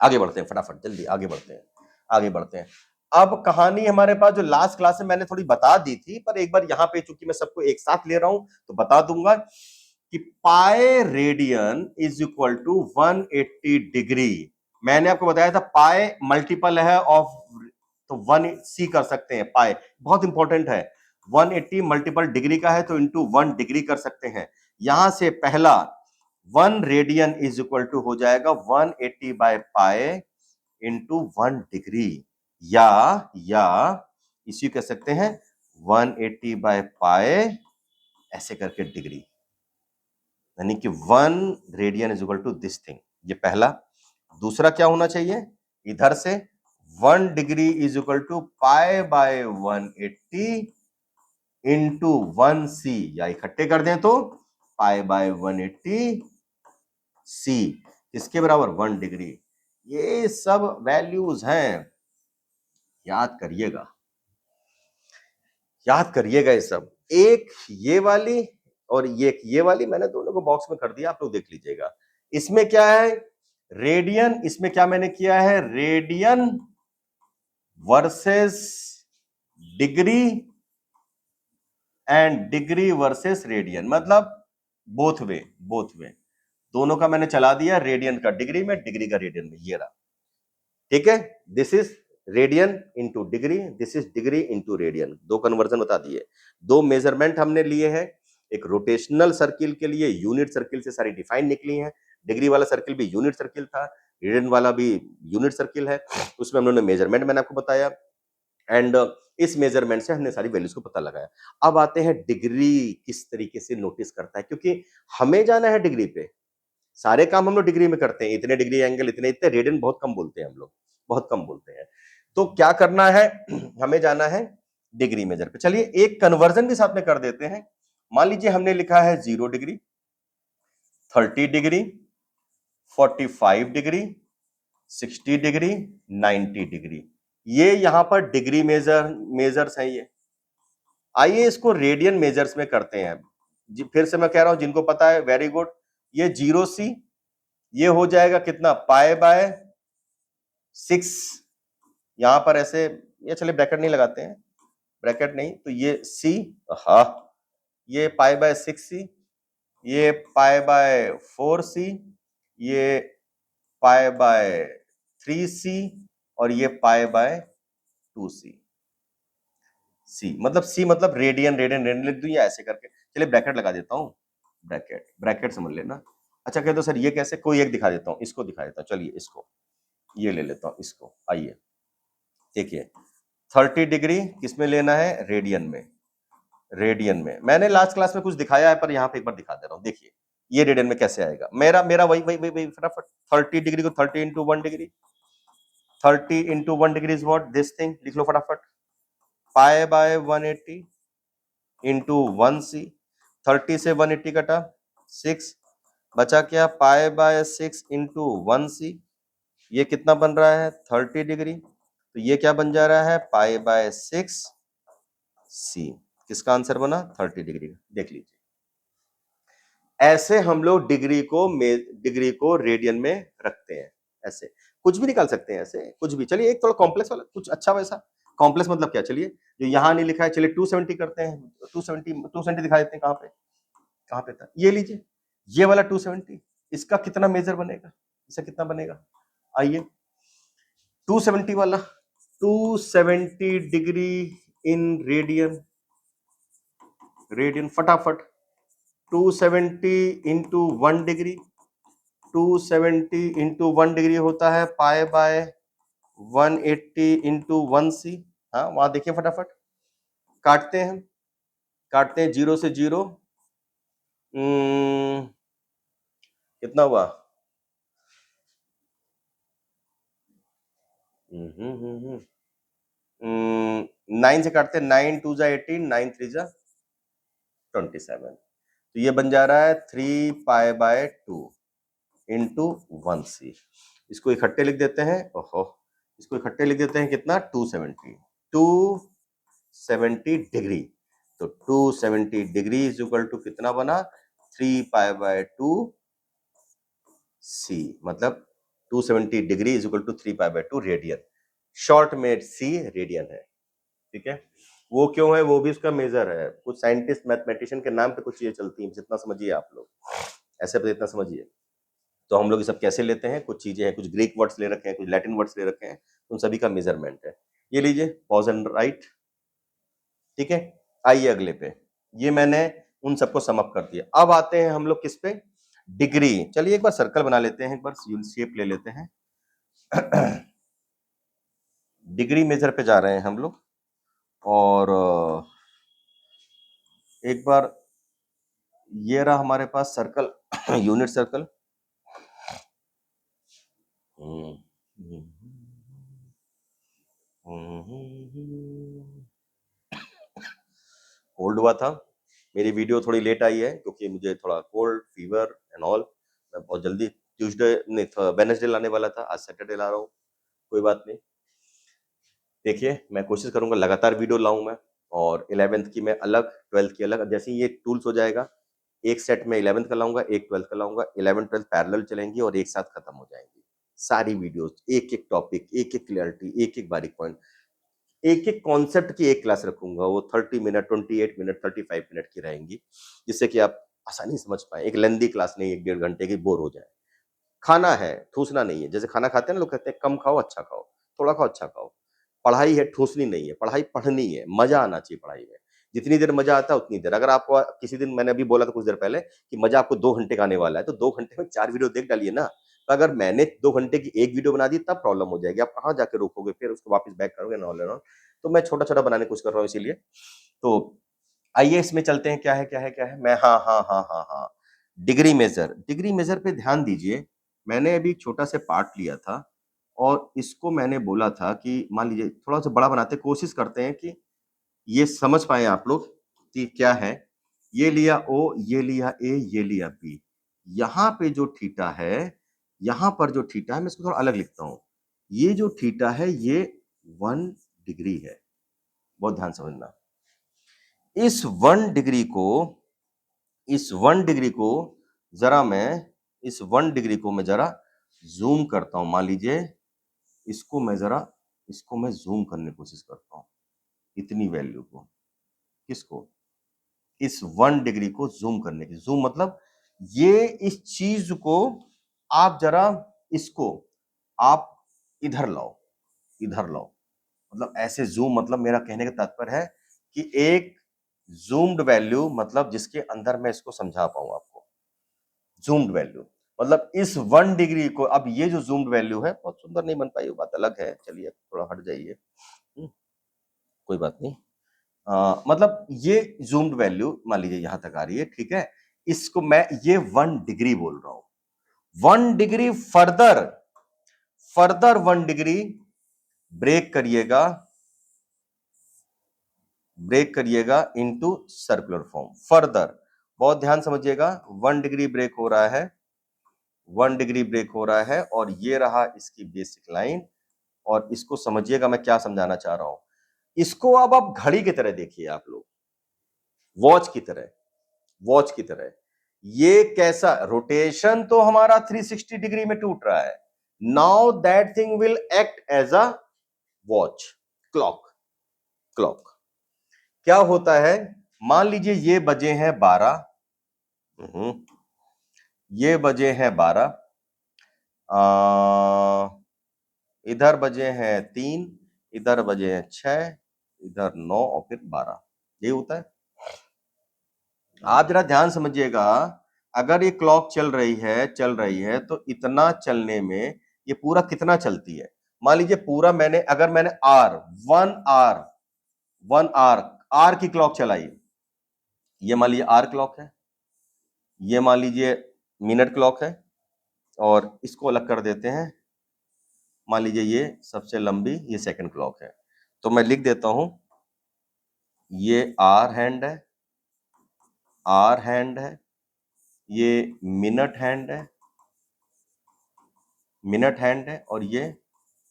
आगे बढ़ते हैं, फटाफट जल्दी आगे बढ़ते हैं, आगे बढ़ते हैं। अब कहानी हमारे पास जो लास्ट क्लास में मैंने थोड़ी बता दी थी, पर एक बार यहां पे चूंकि मैं सबको एक साथ ले रहा हूं तो बता दूंगा कि pi radian is equal to 180 degree. मैंने आपको बताया था पाए मल्टीपल है ऑफ, तो 1 सी कर सकते हैं। पाए बहुत इंपॉर्टेंट है, 180 मल्टीपल डिग्री का है तो इंटू 1 डिग्री कर सकते हैं। यहां से पहला 1 रेडियन इज इक्वल टू हो जाएगा 180 बाय पाए इंटू 1 डिग्री, या इसी कह सकते हैं 180 बाय पाए ऐसे करके डिग्री, यानी कि 1 radian is equal to this thing. ये पहला। दूसरा क्या होना चाहिए? इधर से 1 degree is equal to pi by 180 into 1 C, या इकट्ठे कर दें तो पाए बाय 180 सी, इसके बराबर 1 डिग्री। ये सब वैल्यूज हैं, याद करिएगा, याद करिएगा ये सब। एक ये वाली और ये वाली, मैंने दोनों को बॉक्स में कर दिया, आप लोग देख लीजिएगा। इसमें क्या है? रेडियन। इसमें क्या मैंने किया है? Radian versus degree and degree versus radian, मतलब बोथ वे, बोथ वे दोनों का मैंने चला दिया, रेडियन का डिग्री में, डिग्री का रेडियन में। ये रहा, ठीक है, this is radian into degree, this is degree into radian, दो कन्वर्जन बता दिए। दो मेजरमेंट हमने लिए हैं, एक रोटेशनल सर्किल के लिए यूनिट सर्किल से सारी डिफाइन निकली है, डिग्री वाला सर्किल भी यूनिट सर्किल था, रेडियन वाला भी यूनिट सर्किल है, उसमें हम लोगों ने मेजरमेंट मैंने आपको बताया एंड इस मेजरमेंट से हमने सारी वैल्यूज को पता लगाया। अब आते हैं डिग्री किस तरीके से नोटिस करता है, क्योंकि हमें जाना है डिग्री पे, सारे काम हम लोग डिग्री में करते हैं, इतने डिग्री एंगल इतने इतने, रेडियन बहुत कम बोलते हैं हम लोग, बहुत कम बोलते हैं। तो क्या करना है, हमें जाना है डिग्री मेजर पे। चलिए एक कन्वर्जन भी साथ में कर देते हैं। मान लीजिए हमने लिखा है 0 degree, 30 degree, 45 degree, 60 degree, 90 degree, ये यहां पर डिग्री मेजर्स हैं ये। आइए इसको रेडियन मेजर्स में करते हैं। जी फिर से मैं कह रहा हूं, जिनको पता है वेरी गुड। ये 0C, ये हो जाएगा कितना, π/6, यहां पर ऐसे, ये चलिए ब्रैकेट नहीं लगाते हैं, ब्रैकेट नहीं, तो ये C, हाँ, ये π/6C, ये π/4C, ये π/3C और ये π/2C। सी मतलब रेडियन रेडियन रेडियन लिख दूं या ऐसे करके, चलिए ब्रैकेट लगा देता हूं, ब्रैकेट ब्रैकेट समझ लेना। अच्छा कहते हो सर ये कैसे, कोई एक दिखा देता हूं, इसको दिखा देता हूं, चलिए इसको, ये ले लेता हूं इसको। आइए देखिए 30 डिग्री किसमें लेना है, रेडियन में, रेडियन में मैंने लास्ट क्लास में कुछ दिखाया है पर यहाँ पे एक बार दिखा दे रहा हूँ। देखिए ये रेडियन में कैसे आएगा, मेरा मेरा वही वही वही वही फटाफट, 30 डिग्री को 30 into 1 degree, 30 into 1 degree is what, this thing, लिख लो फटाफट, π/180 इंटू 1C, 30 से 180 कटा 6, बचा क्या, π/6 इंटू 1C, ये कितना बन रहा है 30 डिग्री, तो ये क्या बन जा रहा है π/6C। किसका आंसर बना, 30 डिग्री का, देख लीजिए। ऐसे हम लोग डिग्री को रेडियन में रखते हैं, ऐसे कुछ भी निकाल सकते हैं, ऐसे कुछ भी। चलिए एक थोड़ा कॉम्प्लेक्स वाला कुछ अच्छा वैसा, कॉम्प्लेक्स मतलब क्या, चलिए जो यहाँ नहीं लिखा है, चलिए 270 करते हैं, 270 दिखा देते हैं, कहाँ पे, कहाँ पे था, ये लीजिए, ये वाला 270, इसका कितना मेजर बनेगा, इसका कितना बनेगा, आइए 270 वाला, 270 डिग्री इन रेडियन, रेडियन फटाफट, 270 इंटू 1 डिग्री, 270 इंटू 1 डिग्री होता है π/180 इंटू 1C। हाँ वहां देखिए फटाफट, काटते हैं, काटते हैं, 0 से 0, कितना हुआ, 9 से काटते हैं, 9 2 जा 18, 9 3 जा 27, तो ये बन जा रहा है 3π/2 इंटू 1C। इसको इकट्ठे लिख देते हैं, ओहो, इसको इकट्ठे लिख देते हैं, कितना, 270 डिग्री, तो 270 डिग्री इज इक्वल टू कितना बना, 3π/2C, मतलब 270 degree is equal to 3π/2 radian, short में C रेडियन है, ठीक है। वो क्यों है, वो भी उसका मेजर है, कुछ साइंटिस्ट मैथमेटिशियन के नाम पे कुछ चीजें चलती हैं, जितना समझिए आप लोग, ऐसे पे इतना समझिए। तो हम लोग ये सब कैसे लेते हैं, कुछ चीजें हैं, कुछ ग्रीक वर्ड्स ले रखे हैं, कुछ लैटिन वर्ड्स ले रखे हैं, उन सभी का मेजरमेंट है। ये लीजिए पॉज एंड राइट, ठीक है। आइए अगले पे, ये मैंने उन सबको सम अप कर दिया। अब आते हैं हम लोग किस पे, डिग्री। चलिए एक बार सर्कल बना लेते हैं, एक बार शेप ले लेते हैं। डिग्री मेजर पे जा रहे हैं हम लोग, और एक बार ये रहा हमारे पास सर्कल, यूनिट सर्कल, कोल्ड हुआ था, मेरी वीडियो थोड़ी लेट आई है क्योंकि मुझे थोड़ा कोल्ड फीवर एंड ऑल, मैं बहुत जल्दी ट्यूसडे नहीं वेडनेसडे लाने वाला था, आज सैटरडे ला रहा हूँ, कोई बात नहीं। देखिए मैं कोशिश करूंगा लगातार वीडियो लाऊं मैं, और 11th की मैं अलग, 12th की अलग, जैसे ही ये टूल्स हो जाएगा, एक सेट में 11th का लाऊंगा, एक 12th का लाऊंगा, 11 12 पैरेलल चलेंगी और एक साथ खत्म हो जाएंगी सारी वीडियोस, एक एक टॉपिक, एक एक क्लियरिटी, एक एक बारीक पॉइंट, एक एक कॉन्सेप्ट की एक क्लास रखूंगा, वो 30 मिनट, 28 मिनट, 35 मिनट की रहेंगी, जिससे कि आप आसानी से समझ पाए, एक लेंदी क्लास नहीं, 1 1.5 घंटे की बोर हो जाए। खाना है, ठूसना नहीं है। जैसे खाना खाते हैं ना लोग, कहते हैं कम खाओ अच्छा खाओ, थोड़ा खाओ अच्छा खाओ। पढ़ाई है, ठूसनी नहीं है, पढ़ाई पढ़नी है, मजा आना चाहिए पढ़ाई में। जितनी देर मजा आता है उतनी देर। अगर आपको किसी दिन, मैंने अभी बोला था कुछ देर पहले कि मजा आपको 2 घंटे का आने वाला है, तो 2 घंटे में 4 वीडियो देख डालिए ना। तो अगर मैंने 2 घंटे की एक वीडियो बना दी तब प्रॉब्लम हो जाएगी, आप कहाँ जाके रोकोगे, फिर उसको वापस बैक करोगे ना ऑल एंड ऑल। तो मैं छोटा-छोटा बनाने की कोशिश कर रहा हूँ इसीलिए। तो आइए इसमें चलते हैं, क्या है, क्या है, क्या है? मैं हाँ, हाँ, हाँ, हाँ, हाँ। डिग्री मेज़र, डिग्री मेज़र पे ध्यान दीजिए। मैंने अभी एक छोटा-सा पार्ट लिया था और इसको मैंने बोला था कि मान लीजिए थोड़ा-सा बड़ा बनाते हैं, कोशिश करते हैं कि ये समझ पाएँ आप लोग कि क्या है। ये लिया O, ये लिया A, ये लिया B। यहाँ पे जो थीटा है, यहाँ पर जो थीटा है, मैं इसको थोड़ा अलग लिखता हूँ। ये जो थीटा है ये 1 डिग्री है। बहुत ध्यान से समझना। इस 1 डिग्री को, इस 1 डिग्री को ज़रा मैं, इस 1 डिग्री को मैं ज़रा ज़ूम करता हूँ। मान लीजिए इसको मैं ज़रा, इसको मैं ज़ूम करने की कोशिश करता हूँ। इतनी वैल्यू को, किसको? इस 1 डिग्री को ज़ूम करने की। ज़ूम मतलब ये इस चीज़ को आप ज़रा, इसको आप इधर लाओ, इधर लाओ। मतलब ऐसे ज़ूम, मतलब मेरा कहने का तात्पर्य है कि एक ज़ूम्ड वैल्यू, मतलब जिसके अंदर मैं इसको समझा पाऊँ आपको। ज़ूम्ड वैल्यू मतलब इस 1 डिग्री को, अब ये जो ज़ूम्ड वैल्यू है बहुत सुंदर नहीं बन पाई, वो बात अलग है। चलिए थोड़ा हट जाइए। कोई बात नहीं। मतलब ये ज़ूम्ड वैल्यू मान लीजिए यहाँ तक आ रही है, ठीक है? इसको मैं ये 1 डिग्री बोल रहा हूँ। 1 degree further, further 1 degree break करिएगा, ब्रेक करिएगा इनटू सर्कुलर फॉर्म। फर्दर, बहुत ध्यान समझिएगा, 1 डिग्री ब्रेक हो रहा है, 1 डिग्री ब्रेक हो रहा है और ये रहा इसकी बेसिक लाइन। और इसको समझिएगा मैं क्या समझाना चाह रहा हूं। इसको अब आप घड़ी की तरह देखिए, आप लोग वॉच की तरह, वॉच की तरह। ये कैसा रोटेशन, तो हमारा 360 डिग्री में टूट रहा है। Now that thing will act as a watch, clock. Clock क्या होता है, मान लीजिए ये बजे हैं 12, ये बजे हैं 12, इधर बजे हैं 3, इधर बजे हैं 6, इधर 9 और फिर 12। ये होता है। आप जरा ध्यान समझिएगा, अगर ये क्लॉक चल रही है, चल रही है, तो इतना चलने में ये पूरा कितना चलती है? मान लीजिए पूरा मैंने, अगर मैंने आर, 1 आर, आर की क्लॉक चलाई, ये मान लीजिए आर क्लॉक है, ये मान लीजिए मिनट क्लॉक है, और इसको अलग कर देते हैं। मान लीजिए ये सबसे लंबी, ये सेकंड क्लॉक है। तो मैं लिख देता हूं, ये आर हैंड है, आर हैंड है, ये मिनट हैंड है, मिनट हैंड है, और ये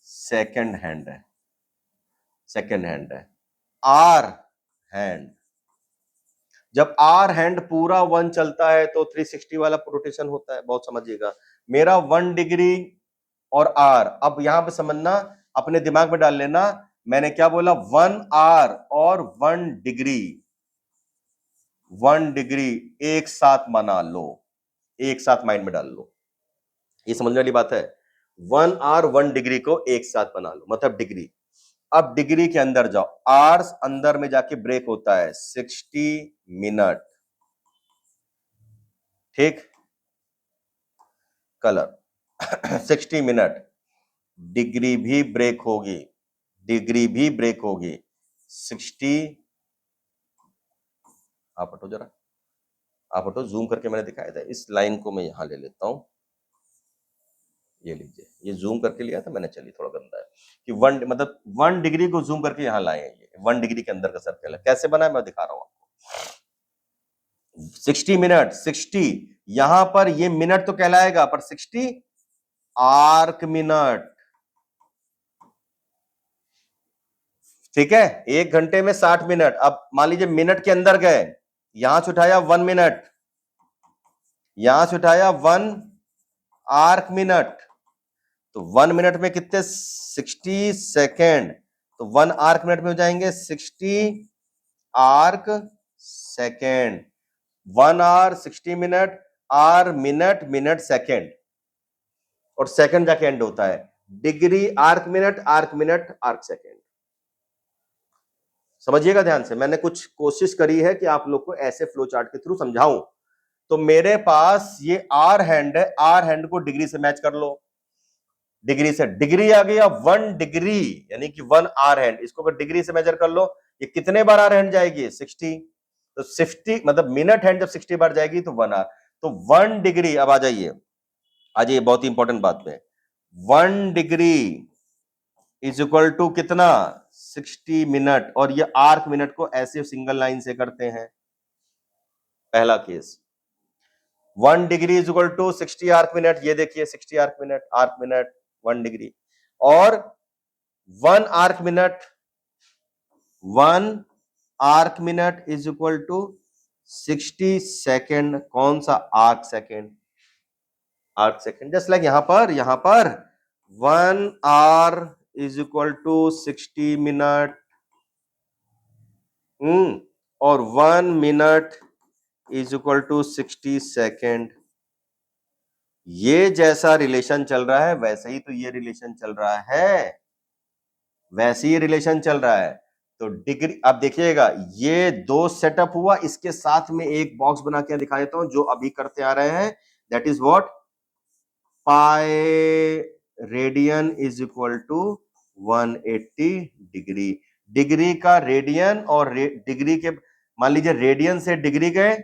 सेकंड हैंड है, सेकंड हैंड है। आर हैंड, जब आर हैंड पूरा 1 चलता है तो 360 वाला रोटेशन होता है, बहुत समझिएगा। मेरा 1 डिग्री और आर, अब यहां पे समझना, अपने दिमाग में डाल लेना, मैंने क्या बोला, 1 आर और 1 डिग्री, 1 डिग्री एक साथ बना लो, एक साथ माइंड में डाल लो। ये समझने वाली बात है। 1 आर 1 डिग्री को एक साथ बना लो, मतलब डिग्री। अब डिग्री के अंदर जाओ, आर्स अंदर में जाके ब्रेक होता है 60 मिनट, ठीक? Colour 60 minute. डिग्री भी ब्रेक होगी, डिग्री भी ब्रेक होगी 60। आप हटो जरा, आप हटो, जूम करके मैंने दिखाया था। इस लाइन को मैं यहां ले लेता हूं, ये लीजिए, ये जूम करके लिया था मैंने। चलिए थोड़ा गंदा है कि 1 मतलब 1 डिग्री को जूम करके यहां लाए हैं। ये 1 डिग्री के अंदर का सर्कल है, कैसे बना है मैं दिखा रहा हूं आपको। 60 मिनट, 60 यहां पर, ये मिनट तो कहलाएगा, पर 60 आर्क मिनट, ठीक है? 1 घंटे में 60 मिनट। अब मान लीजिए मिनट के अंदर गए, यहां से उठाया 1 मिनट, यहां से उठाया 1 आर्क मिनट, तो 1 मिनट में कितने, 60 सेकेंड, तो 1 आर्क मिनट में हो जाएंगे 60 arc second. 1 hour 60 minute, hour minute, minute second. और सेकंड जाके एंड होता है। Degree arc minute, arc minute, arc second. समझिएगा ध्यान से, मैंने कुछ कोशिश करी है कि आप लोग को ऐसे फ्लो चार्ट के थ्रू समझाऊं। तो मेरे पास ये आर हैंड है, आर हैंड को डिग्री से मैच कर लो। डिग्री से डिग्री आ गया 1 डिग्री, यानी कि 1 आर हैंड। इसको अगर डिग्री से मेजर कर लो, ये कितने बार आर हैंड जाएगी? 60। तो 60 मतलब मिनट हैंड जब 60 बार जाएगी तो 1 आर। तो 1 डिग्री, अब आ जाइए, आज ये बहुत ही इंपॉर्टेंट बात है। 1 डिग्री इज इक्वल टू कितना? 60 मिनट। और ये आर्क मिनट को ऐसे सिंगल लाइन से करते हैं। पहला case 1 degree is equal to 60 arc minute. ये देखिए 60 arc minute, arc minute 1 degree. और 1 arc minute, 1 arc minute is equal to 60 second. कौन सा? Arc second. Arc second. Just like यहां पर 1 hour is equal to 60 minute. और 1 minute is equal to 60 second. ये जैसा रिलेशन चल रहा है वैसे ही तो ये रिलेशन चल रहा है, वैसे ही रिलेशन चल रहा है। तो डिग्री, अब देखिएगा ये दो सेटअप हुआ, इसके साथ में एक बॉक्स बना के दिखा देता हूं जो अभी करते आ रहे हैं। That is what? Pi radian is equal to 180 degree. Degree का रेडियन और डिग्री के, मान लीजिए रेडियन से डिग्री गए,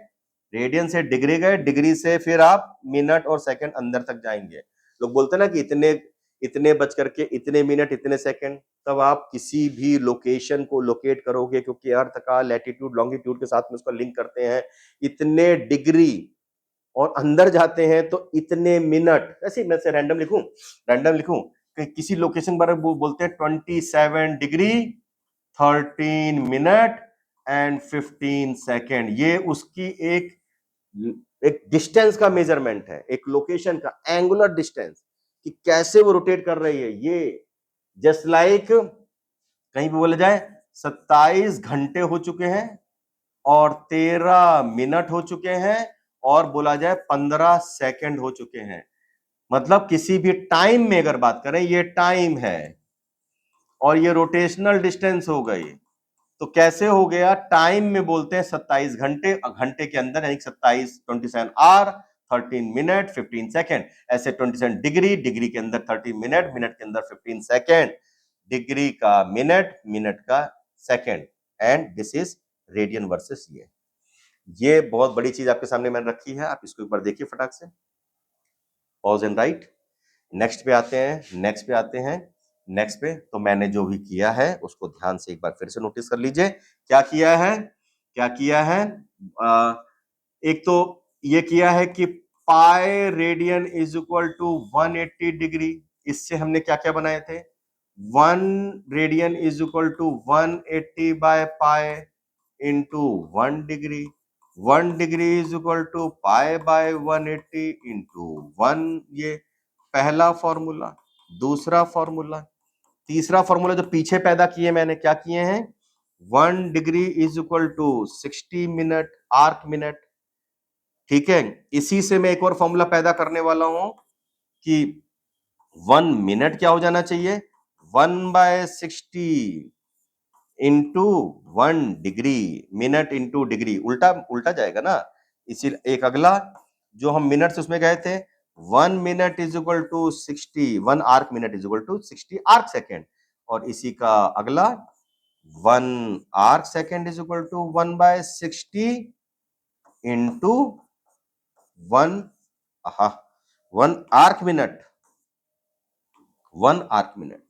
रेडियन से डिग्री गए, डिग्री से फिर आप मिनट और सेकंड अंदर तक जाएंगे। लोग बोलते हैं ना कि इतने इतने बज करके इतने मिनट इतने सेकंड। तब आप किसी भी लोकेशन को लोकेट करोगे, क्योंकि अर्थ का लैटिट्यूड लॉन्गिट्यूड के साथ में उसका लिंक करते हैं। इतने डिग्री और अंदर जाते हैं तो इतने मिनट। ऐसे मैं से रैंडम लिखूं कि किसी लोकेशन पर वो बोलते हैं 27 डिग्री 13 मिनट एंड 15 सेकेंड। ये उसकी एक डिस्टेंस का मेजरमेंट है, एक लोकेशन का एंगुलर डिस्टेंस, कि कैसे वो रोटेट कर रही है। ये जस्ट लाइक कहीं भी बोला जाए 27 घंटे हो चुके हैं और 13 मिनट हो चुके हैं और बोला जाए 15 सेकंड हो चुके हैं। मतलब किसी भी टाइम में अगर बात करें, ये टाइम है और ये रोटेशनल डिस्टेंस हो गई। तो कैसे हो गया? टाइम में बोलते हैं 27 घंटे, घंटे के अंदर यानी 27 27 आवर 13 मिनट 15 सेकेंड। ऐसे 27 डिग्री, डिग्री के अंदर 13 मिनट, मिनट के अंदर 15 सेकेंड, डिग्री का मिनट, मिनट का second. And this is radian versus ये बहुत बड़ी चीज आपके सामने मैंने रखी है, आप इसके ऊपर देखिए फटाक से। Pause and right. नेक्स्ट पे आते हैं, नेक्स्ट पे आते हैं, नेक्स्ट पे। तो मैंने जो भी किया है उसको ध्यान से एक बार फिर से नोटिस कर लीजिए। क्या किया है? क्या किया है? एक तो ये किया है कि pi radian is equal to 180 degree. इससे हमने क्या क्या बनाए थे? 1 radian is equal to 180 by pi into 1 degree. 1 degree is equal to pi by 180 into 1। ये पहला फॉर्मूला। दूसरा फॉर्मूला, तीसरा फॉर्मूला जो पीछे पैदा किए मैंने, क्या किए हैं? 1 degree is equal to 60 minute arc minute. ठीक है, इसी से मैं एक और फॉर्मूला पैदा करने वाला हूं कि 1 मिनट क्या हो जाना चाहिए? 1/60 into 1 degree. Minute into degree उल्टा उल्टा जाएगा ना। इसी एक अगला जो हम मिनट से उसमें गए थे, 1 minute is equal to 60, 1 arc minute is equal to 60 arc second. और इसी का अगला 1 arc second is equal to 1/60 into 1 arc minute, 1 arc minute,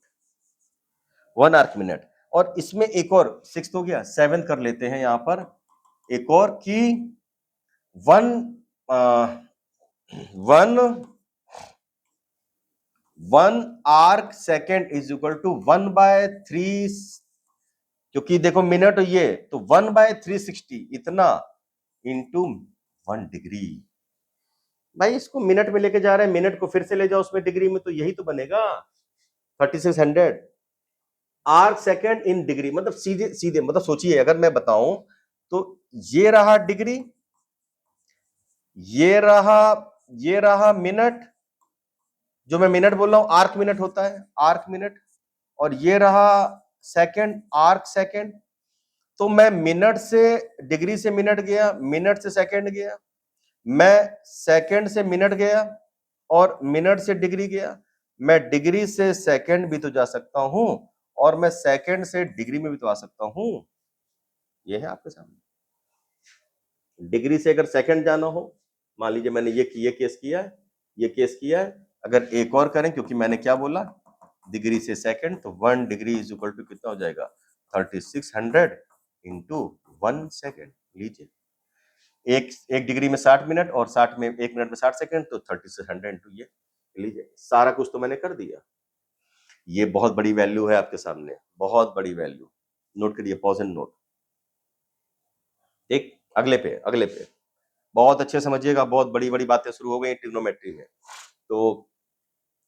1 arc minute. और इसमें एक और 6 हो गया, 7 कर लेते हैं यहां पर एक और कि 1 arc second is equal to 1/3, क्योंकि देखो मिनट ये तो 1/360 इतना इंटू 1 डिग्री। भाई इसको मिनट में लेके जा रहे हैं, मिनट को फिर से ले जाओ उसमें डिग्री में, तो यही तो बनेगा 3600 आर्क सेकेंड इन डिग्री। मतलब सीधे सीधे मतलब सोचिए, अगर मैं बताऊं तो ये रहा डिग्री, ये रहा मिनट, जो मैं मिनट बोल रहा हूं आर्क मिनट होता है, आर्क मिनट, और ये रहा सेकंड, आर्क सेकंड। तो मैं मिनट से डिग्री से मिनट गया, मिनट से सेकंड गया, मैं सेकंड से मिनट गया और मिनट से डिग्री गया, मैं डिग्री से सेकंड भी तो जा सकता हूं और मैं सेकंड से डिग्री में भी तो आ सकता हूं। ये है आपके सामने। डिग्री से अगर सेकंड जाना हो, मान लीजिए मैंने ये केस किया है, ये केस किया है, अगर एक और करें, क्योंकि मैंने क्या बोला डिग्री से सेकंड, तो 1 डिग्री इज इक्वल टू कितना हो जाएगा 3600 इंटू 1 सेकेंड। लीजिए एक डिग्री में 60 मिनट और 60 में 1 मिनट में 60 सेकंड, तो 3600 इंटू ये। लीजिए सारा कुछ तो मैंने कर दिया। ये बहुत बड़ी वैल्यू है आपके सामने, बहुत बड़ी वैल्यू। नोट करिए, पॉज एंड नोट। एक अगले पे बहुत अच्छे समझिएगा, बहुत बड़ी बड़ी बातें शुरू हो गई ट्रिग्नोमेट्री में। तो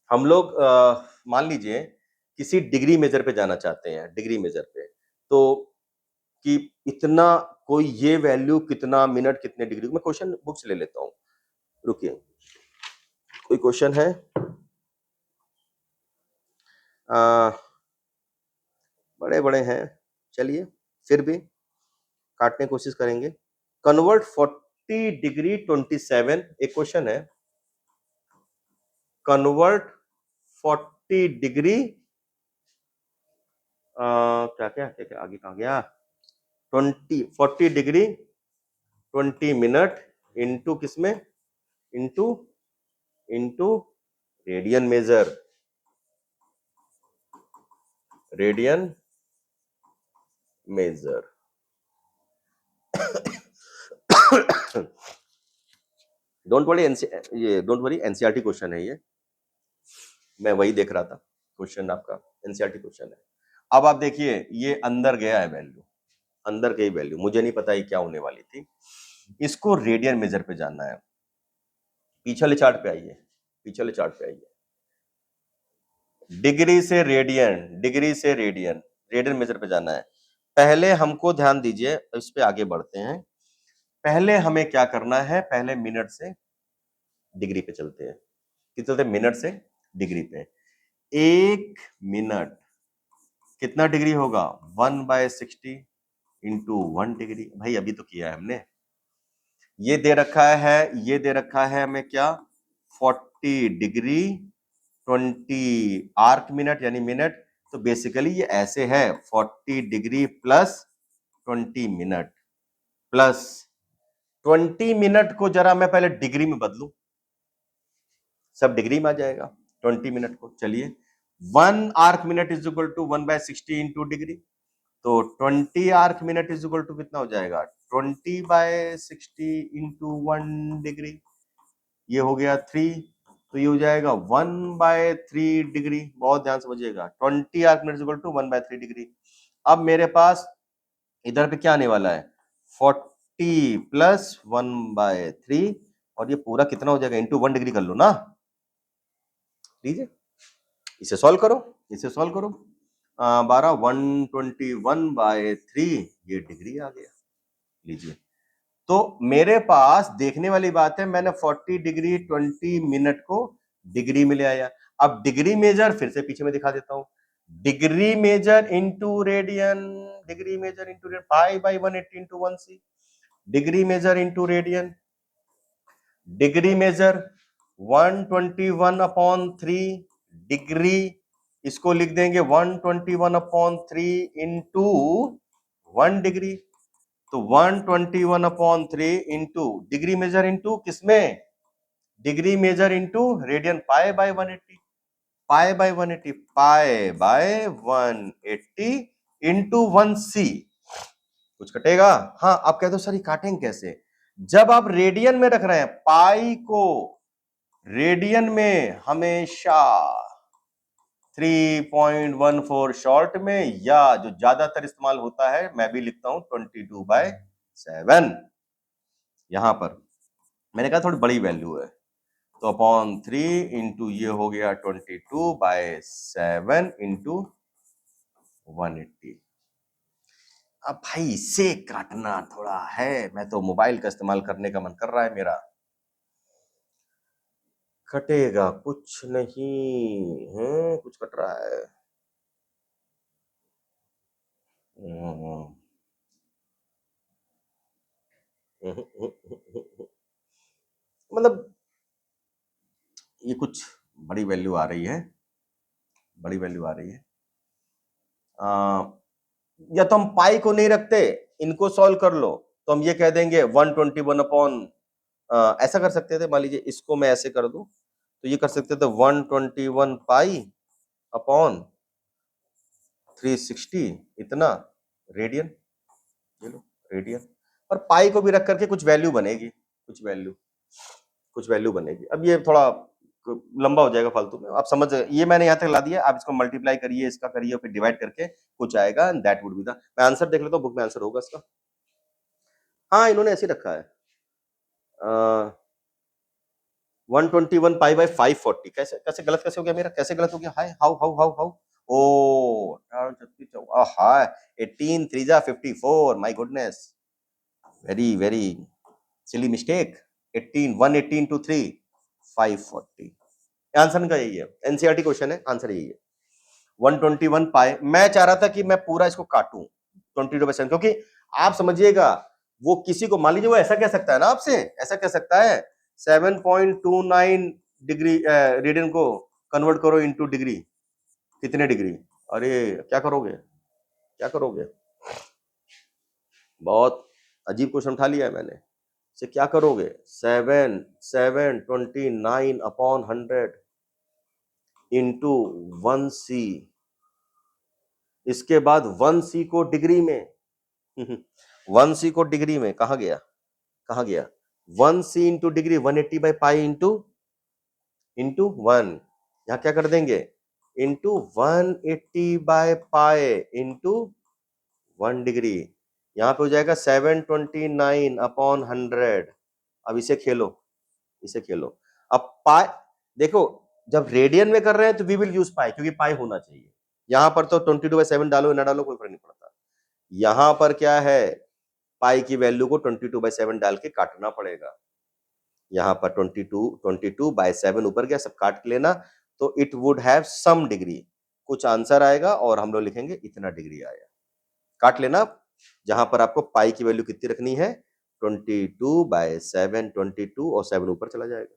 हम लोग मान लीजिए किसी डिग्री मेजर पे जाना चाहते हैं, डिग्री मेजर पे, तो कि इतना कोई ये वैल्यू कितना मिनट कितने डिग्री, मैं क्वेश्चन बुक से ले लेता हूं, रुकिए। कोई क्वेश्चन है? बड़े बड़े हैं, चलिए फिर भी काटने की कोशिश करेंगे। कन्वर्ट 40 डिग्री 27, एक क्वेश्चन है, कन्वर्ट 40 डिग्री क्या क्या क्या क्या आगे कहा गया, 40 डिग्री 20 मिनट इंटू किसमें, into into radian major, radian major. Don't worry, ये डोंट वरी, एनसीईआरटी क्वेश्चन है ये, मैं वही देख रहा था, क्वेश्चन आपका एनसीईआरटी क्वेश्चन है। अब आप देखिए ये अंदर गया है वैल्यू, अंदर गई वैल्यू, मुझे नहीं पता ये क्या होने वाली थी। इसको रेडियन मेजर पे जानना है। पिछले चार्ट पे आइए, पिछले चार्ट पे आइए। डिग्री से रेडियन, डिग्री से रेडियन, रेडियन मेजर पे जाना है। पहले हमको ध्यान दीजिए, इस पे आगे बढ़ते हैं। पहले हमें क्या करना है, पहले मिनट से डिग्री पे चलते हैं। कितने चलते, मिनट से डिग्री पे। एक मिनट कितना डिग्री होगा, 1/60 इंटू 1 डिग्री। भाई अभी तो किया है हमने। ये दे रखा है, ये दे रखा है हमें क्या, 40 डिग्री 20 आर्क मिनट यानी मिनट। तो बेसिकली ये ऐसे है, 40 degree plus 20 minute, plus 20 minute को जरा मैं पहले डिग्री में बदलूं, सब डिग्री में आ जाएगा 20 मिनट को। चलिए 1 arc minute is equal to 1/60 into degree, तो 20 arc minute is equal to कितना हो जाएगा, 20/60 इंटू 1 डिग्री, ये हो गया 3। तो ये हो जाएगा 1/3 डिग्री। बहुत ध्यान समझिएगा, 20 arc minute is equal to 1/3 degree. अब मेरे पास इधर पे क्या आने वाला है, 40 प्लस 1/3, और ये पूरा कितना हो जाएगा, इंटू 1 डिग्री कर लो ना। लीजिए इसे सॉल्व करो, इसे सॉल्व करो। 12 121/3, ये डिग्री आ गया। लीजिए, तो मेरे पास देखने वाली बात है, मैंने 40 डिग्री 20 मिनट को डिग्री में ले आया। अब डिग्री मेजर फिर से पीछे में दिखा देता हूं, degree measure into radian, degree measure into radian, पाई/180 into 1c, degree measure into radian, degree measure 121/3 degree, इसको लिख देंगे 121/3 इंटू 1 डिग्री। तो 121/3 इंटू डिग्री मेजर इंटू किसमें, डिग्री मेजर इंटू रेडियन, पाई/180, पाई/180, पाई/180 इंटू 1c। कुछ कटेगा? हाँ, आप कहते हो सर ये काटेंगे कैसे? जब आप रेडियन में रख रहे हैं, पाई को रेडियन में हमेशा 3.14 शॉर्ट में, या जो ज्यादातर इस्तेमाल होता है मैं भी लिखता हूं 22/7। यहां पर मैंने कहा थोड़ी बड़ी वैल्यू है, तो अपॉन 3 इंटू ये हो गया 22/7 इंटू 180। अब भाई इसे काटना थोड़ा है, मैं तो मोबाइल का इस्तेमाल करने का मन कर रहा है मेरा। कटेगा कुछ नहीं है, कुछ कट रहा है। हम्म, मतलब ये कुछ बड़ी वैल्यू आ रही है, बड़ी वैल्यू आ रही है। या तो हम पाई को नहीं रखते, इनको सॉल्व कर लो, तो हम ये कह देंगे 121 अपॉन, ऐसा कर सकते थे, मान लीजिए इसको मैं ऐसे कर दूं, तो ये कर सकते थे 121 पाई अपॉन 360 इतना रेडियन, ये लो रेडियन। और पाई को भी रख करके कुछ वैल्यू बनेगी, कुछ वैल्यू बनेगी। अब ये थोड़ा लंबा हो जाएगा फालतू में, आप समझ, ये मैंने यहाँ तक ला दिया, आप इसको मल्टीप्लाई करिए, इसका करिए, फिर डिवाइड करके कुछ आएगा, and that would be the, मैं आंसर देख लेता हूँ, बुक में आंसर होगा इसका। हाँ, इन्होंने ऐसे रखा है 121 पाई बाय 540। कैसे कैसे गलत कैसे हो गया मेरा, कैसे गलत हो गया? हाय, हाउ हाउ हाउ हाउ, ओ हाय, 18 3 जा 54, my goodness, very very silly mistake. 18 118 टू 3 540, आंसर का यही है, एनसीईआरटी क्वेश्चन है, आंसर यही है 121 पाई। मैं चाह रहा था कि मैं पूरा इसको काटूं 22%, क्योंकि आप समझिएगा, वो किसी को मान लीजिए वो ऐसा कह सकता है ना, आपसे ऐसा कह सकता है 7.29 डिग्री रेडियन को कन्वर्ट करो इनटू डिग्री, कितने डिग्री? अरे क्या करोगे, क्या करोगे? बहुत अजीब क्वेश्चन उठा लिया है मैंने, से क्या करोगे? 729 अपॉन 100 इंटू 1c, इसके बाद 1c को डिग्री में 1c को डिग्री में कहा गया, कहा गया 1c into degree 180 by pi into into 1, यहां क्या कर देंगे into 180 by pi into 1 degree, यहां पे हो जाएगा 729 अपॉन 100। अब इसे खेलो, इसे खेलो। अब पाई देखो, जब रेडियन में कर रहे हैं तो वी विल यूज पाई, क्योंकि पाई होना चाहिए। यहां पर तो 22/7 डालो ना डालो कोई फर्क नहीं पड़ता। यहां पर क्या है, पाई की वैल्यू को 22/7 डाल के काटना पड़ेगा। यहां पर 22/7 ऊपर गया, सब काट लेना, तो it would have some degree, कुछ आंसर आएगा और हम लोग लिखेंगे इतना डिग्री आया। काट लेना, जहां पर आपको पाई की वैल्यू कितनी रखनी है 22/7, 22 और 7 ऊपर चला जाएगा।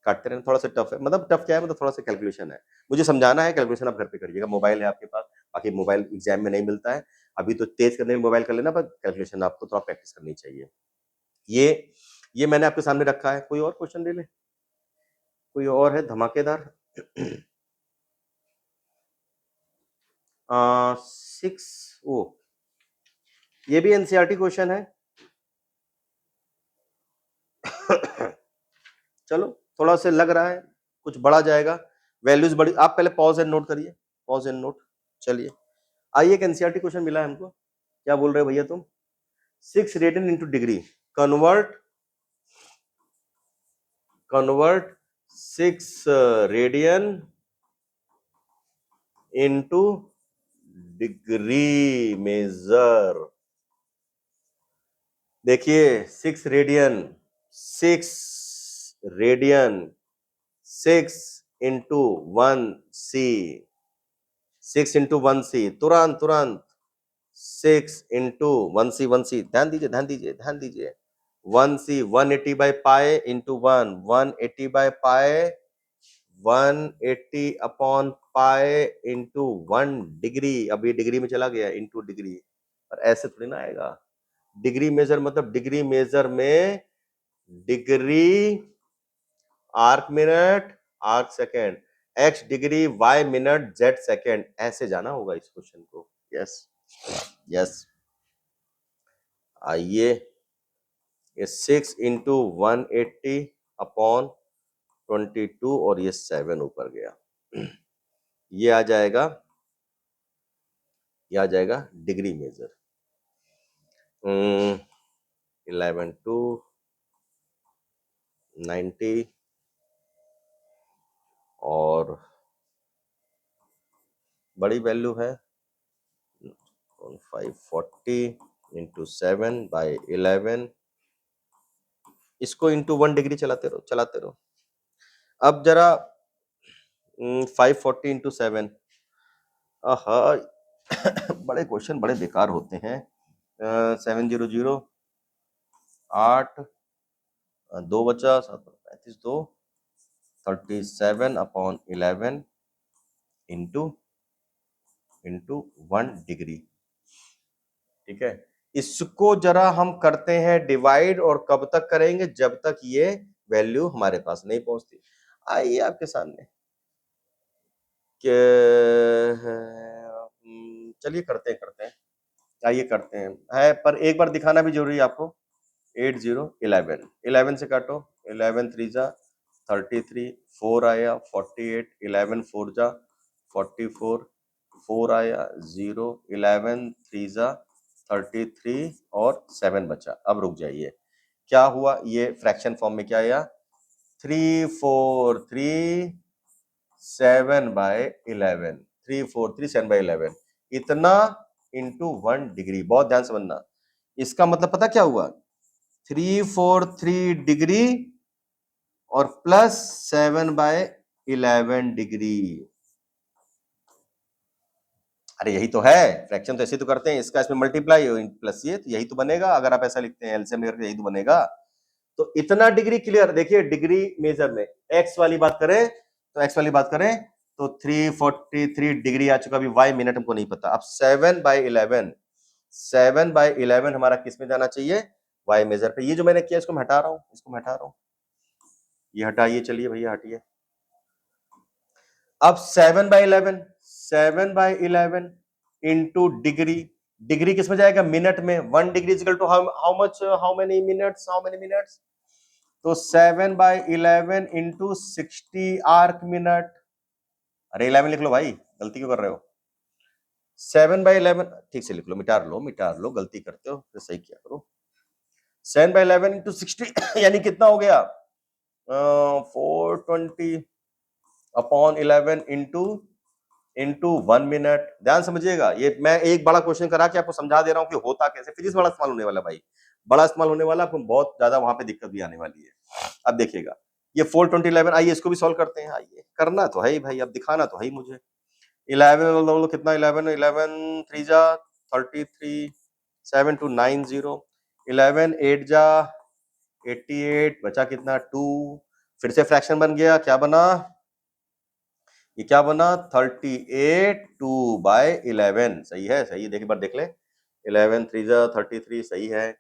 काटते रहना, थोड़ा सा टफ है, मतलब टफ क्या है, मतलब थोड़ा सा कैलकुलेशन है, मुझे समझाना है, कैलकुलेशन आप घर पे करिएगा, मोबाइल है आपके पास, बाकी मोबाइल एग्जाम में नहीं मिलता है, अभी तो तेज करने में मोबाइल कर लेना, पर कैलकुलेशन आपको थोड़ा प्रैक्टिस करनी चाहिए। ये ये मैंने आपके सामने रखा है, कोई और क्वेश्चन ले ले, कोई और है धमाकेदार? 6 ओ, ये भी एनसीईआरटी क्वेश्चन है। चलो, थोड़ा सा लग रहा है कुछ बड़ा जाएगा, वैल्यूज बड़ी, आप पहले पॉज एंड नोट करिए, पॉज एंड नोट। चलिए, आइए, एक एनसीईआरटी क्वेश्चन मिला है हमको, क्या बोल रहे हो भैया तुम? 6 radian into degree, convert convert 6 radian into degree measure. देखिए 6 radian 6 into 1c, 6 into 1c, तुरंत तुरंत 6 इंटू 1c, ध्यान दीजिए 1c 180 by pi into 180 by पाए 180 अपॉन पाए इंटू 1 डिग्री, अब ये डिग्री में चला गया इंटू डिग्री, और ऐसे थोड़ी ना आएगा। डिग्री मेजर मतलब डिग्री मेजर में degree arc minute arc second, X degree Y minute Z second, ऐसे जाना होगा इस क्वेश्चन को। यस यस, आइए, ये 6 इंटू 180 अपॉन 22 और ये 7 ऊपर गया, ये आ जाएगा, ये आ जाएगा डिग्री मेजर। 11 टू 90 और बड़ी वैल्यू है 540 इंटू 7/11, इसको इंटू 1 डिग्री चलाते रहो चलाते रहो, अब जरा 540 इंटू 7, बड़े क्वेश्चन बड़े बेकार होते हैं। 700 8 2 बचा 7 2 37/11 इंटू 1 डिग्री। ठीक है, इसको जरा हम करते हैं डिवाइड, और कब तक करेंगे, जब तक ये वैल्यू हमारे पास नहीं पहुंचती। आइए आपके सामने चलिए करते हैं, आइए करते हैं, है पर एक बार दिखाना भी जरूरी है आपको। 8 0 11 11 से काटो, 11 3 जा 33, 4 आया 48, 11 4 जा 44, 4 आया 0, 11 3 जा 33 और 7 बचा। अब रुक जाइए, क्या हुआ, ये फ्रैक्शन फॉर्म में क्या आया, 343/7/11, 343/7/11 इतना इंटू 1 डिग्री। बहुत ध्यान समझना, इसका मतलब पता क्या हुआ, 343 डिग्री और प्लस 7/11 डिग्री। अरे यही तो है, फ्रैक्शन तो ऐसे तो करते हैं, इसका इसमें मल्टीप्लाई प्लस ये, तो यही तो बनेगा। अगर आप ऐसा लिखते हैं एलसीएम लेकर, यही तो बनेगा। तो इतना डिग्री क्लियर। देखिए डिग्री मेजर में एक्स वाली बात करें, तो एक्स वाली बात करें तो 343 डिग्री आ चुका। अभी वाई मिनट हमको नहीं पता। अब 7/11 हमारा किस में जाना चाहिए, वाई मेजर पे। ये जो मैंने किया इसको मैं हटा रहा हूं, इसको मैं हटा रहा हूं, ये हटाइए, चलिए भैया हटिए। अब 7/11 इंटू डिग्री, डिग्री किस में जाएगा, मिनट में। 1 degree is equal to how much, how many minutes, तो 7/11 इंटू 60 आर्क मिनट। अरे 11 लिख लो भाई, गलती क्यों कर रहे हो। 7/11 ठीक से लिख लो, मिटार लो, गलती करते हो तो सही किया करो। 7/11 इंटू 60 यानी कितना हो गया, 420/11 इंटू 1 मिनट। ध्यान समझिएगा, ये मैं एक बड़ा क्वेश्चन करा के आपको समझा दे रहा हूं कि होता कैसे। फिजिक्स बड़ा इस्तेमाल होने वाला भाई, बड़ा इस्तेमाल होने वाला, आपको बहुत ज्यादा वहां पे दिक्कत भी आने वाली है। अब देखिएगा ये 420/11, आइए इसको भी सॉल्व करते हैं। आइए, करना तो है ही भाई, अब दिखाना तो है ही मुझे। 11 कितना, 11 3 जा 33, 7 2 9 0, 11 8 जा 88, बचा कितना 2, फिर से फ्रैक्शन बन गया, क्या बना, ये क्या बना, 38 2/11। सही है, सही है, देख एक बार देख ले। 11 3 जा 33 सही है,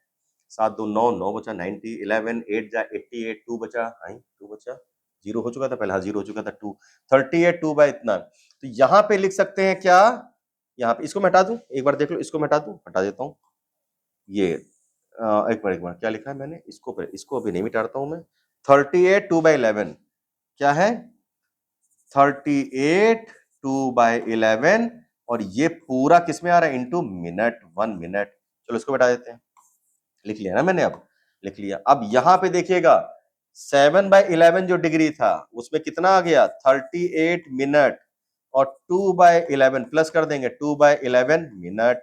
7 2 9 9 बचा 90, 11 8 जा 88 2 बचा, 2 बचा, 0 हो चुका था पहले, हाँ 0 हो चुका था 2, 38 2 बाय इतना। तो यहाँ पे लिख सकते हैं क्या, यहाँ पे इसको मैं हटा दूं, एक बार देख लो, इसको मैं हटा दूं, हटा देता हूँ ये। एक बार क्या लिखा है मैंने, इसको अभी नहीं मिटाता हूं मैं। 38 2/11 क्या है, 38 2/11, और ये पूरा किस में आ रहा है, इंटू मिनट, 1 मिनट। चलो इसको बता देते हैं, लिख लिया ना मैंने, अब लिख लिया। अब यहां पे देखिएगा 7/11 जो डिग्री था उसमें कितना आ गया, 38 मिनट, और 2/11 प्लस कर देंगे, 2/11 मिनट,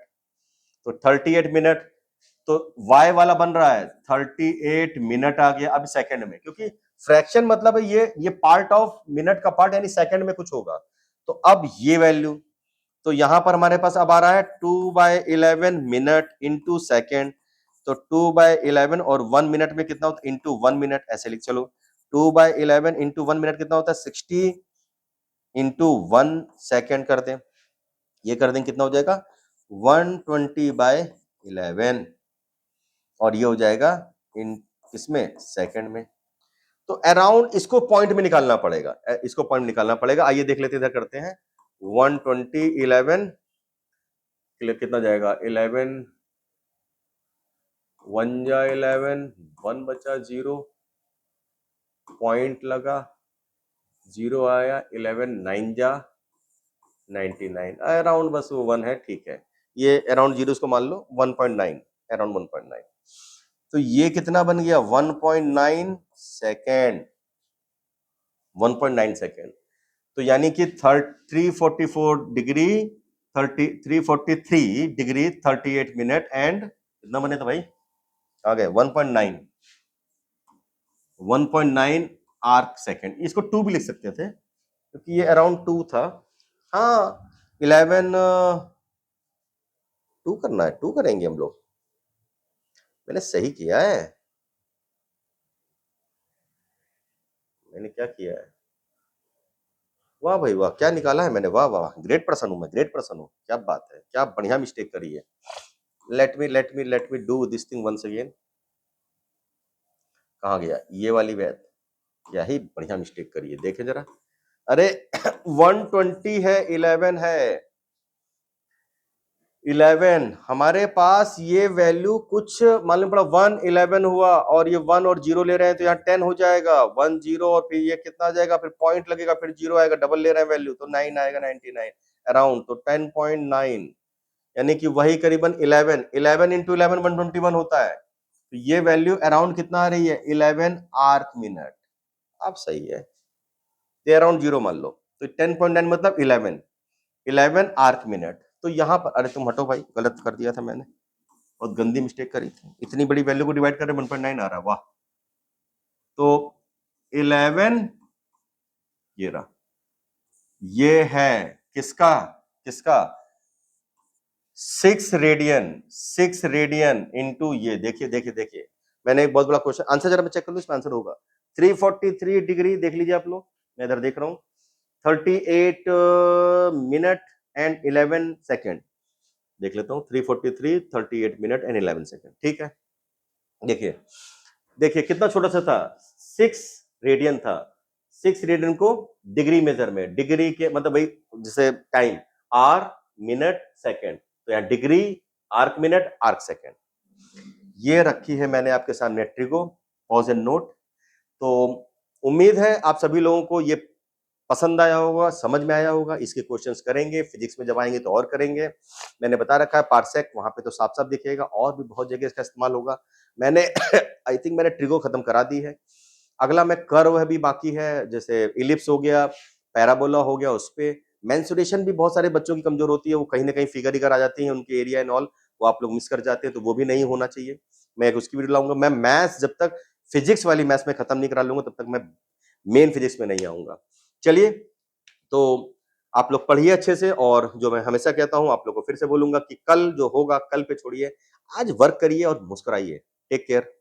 तो 38 मिनट। तो y वाला बन रहा है 38 मिनट आ गया। अब सेकंड में, क्योंकि फ्रैक्शन मतलब है ये पार्ट ऑफ मिनट का पार्ट, यानी सेकंड में कुछ होगा। तो अब ये वैल्यू, तो यहां पर हमारे पास अब आ रहा है 2/11 मिनट इंटू सेकेंड। तो 2/11 और 1 मिनट में कितना होता है, इंटू 1 मिनट, ऐसे लिख चलो। 2/11 इंटू 1 मिनट कितना होता है, 60 इंटू 1 सेकेंड कर दें, ये कर दें कितना हो जाएगा, 120/11, और ये हो जाएगा इन किसमें, सेकंड में। तो अराउंड इसको पॉइंट में निकालना पड़ेगा, इसको पॉइंट निकालना पड़ेगा। आइए देख लेते हैं, इधर करते हैं। 120/11 कितना जाएगा, 11 1 जा 11, 1 बचा 0, पॉइंट लगा 0 आया, 11 9 जा 99, अराउंड बस वो 1 है, ठीक है। ये अराउंड 0 को मान लो 1.9, अराउंड 1.9। तो ये कितना बन गया, 1.9 सेकेंड, 1.9 सेकेंड। तो यानी कि 344 डिग्री 343 डिग्री 38 मिनट एंड कितना बने था भाई, आ गए 1.9 आर्क सेकेंड, इसको 2 भी लिख सकते थे क्योंकि ये अराउंड 2 था। हाँ 11 2 करना है, 2 करेंगे हम लोग। मैंने सही किया है, मैंने क्या किया है, वाह भाई वाह, क्या निकाला है मैंने, वाह वाह, ग्रेट पर्सन हूं मैं, ग्रेट पर्सन हूं, क्या बात है, क्या बढ़िया मिस्टेक करी है। Let me do this thing once again. कहाँ गया ये वाली बात, क्या ही बढ़िया मिस्टेक करी है, देखे जरा। अरे 120 है, 11 है, 11 हमारे पास ये वैल्यू कुछ मालूम पड़ा, 1 11 हुआ और ये 1 और 0 ले रहे हैं तो यहाँ 10 हो जाएगा, 1 0 और फिर ये कितना आ जाएगा, फिर पॉइंट लगेगा, फिर 0 आएगा, डबल ले रहे हैं वैल्यू तो 9 आएगा, 99 अराउंड, तो 10.9 यानी कि वही करीबन 11 11 इंटू 11 121 होता है, तो ये वैल्यू अराउंड कितना आ रही है, 11 आर्क मिनट। अब सही है, ये अराउंड 0 मान लो, तो 10.9 मतलब 11 आर्क मिनट। तो यहाँ पर, अरे तुम हटो भाई, गलत कर दिया था मैंने, बहुत गंदी मिस्टेक करी थी, इतनी बड़ी वैल्यू को डिवाइड कर रहे 1.9 आ रहा, वाह। तो 11 ये रहा, ये है किसका किसका 6 रेडियन इंटू ये, देखिए देखिए देखिए, मैंने एक बहुत बड़ा क्वेश्चन आंसर जरा मैं चेक कर लूं, इसमें आंसर होगा 343 डिग्री, देख लीजिए आप लोग, मैं इधर देख रहा हूं, 38 मिनट एंड 11 सेकेंड, देख लेता हूं, 343 38 मिनट एंड 11 सेकेंड, ठीक है। देखिए देखिए कितना छोटा सा था, 6 रेडियन था, 6 रेडियन को डिग्री मेजर में, डिग्री के मतलब भाई जैसे टाइम, आर मिनट सेकेंड, तो यहाँ degree arc minute arc second, ये रखी है मैंने आपके सामने ट्रिगो, पॉज एंड नोट। तो उम्मीद है आप सभी लोगों को ये पसंद आया होगा, समझ में आया होगा, इसके क्वेश्चंस करेंगे, फिजिक्स में जब आएंगे तो और करेंगे। मैंने बता रखा है पार्सेक, वहां पे तो साफ साफ दिखेगा, और भी बहुत जगह इसका इस्तेमाल होगा। मैंने आई थिंक मैंने ट्रिगो खत्म करा दी है, अगला में कर्व भी बाकी है, जैसे इलिप्स हो गया, पैराबोला हो गया, उस पे मेंसुरेशन भी बहुत सारे बच्चों की कमजोर होती है, वो कहीं ना कहीं फिगर आ जाती है, उनके एरिया एंड ऑल, वो आप लोग मिस कर जाते हैं, तो वो भी नहीं होना चाहिए। मैं एक उसकी वीडियो लाऊंगा। मैं मैथ्स जब तक फिजिक्स वाली मैथ्स में खत्म नहीं करा लूंगा तब तक मैं मेन फिजिक्स में नहीं आऊंगा। चलिए, तो आप लोग पढ़िए अच्छे से, और जो मैं हमेशा कहता हूं आप लोग को फिर से बोलूंगा कि कल जो होगा कल पे छोड़िए, आज वर्क करिए और मुस्कुराइए। Take care.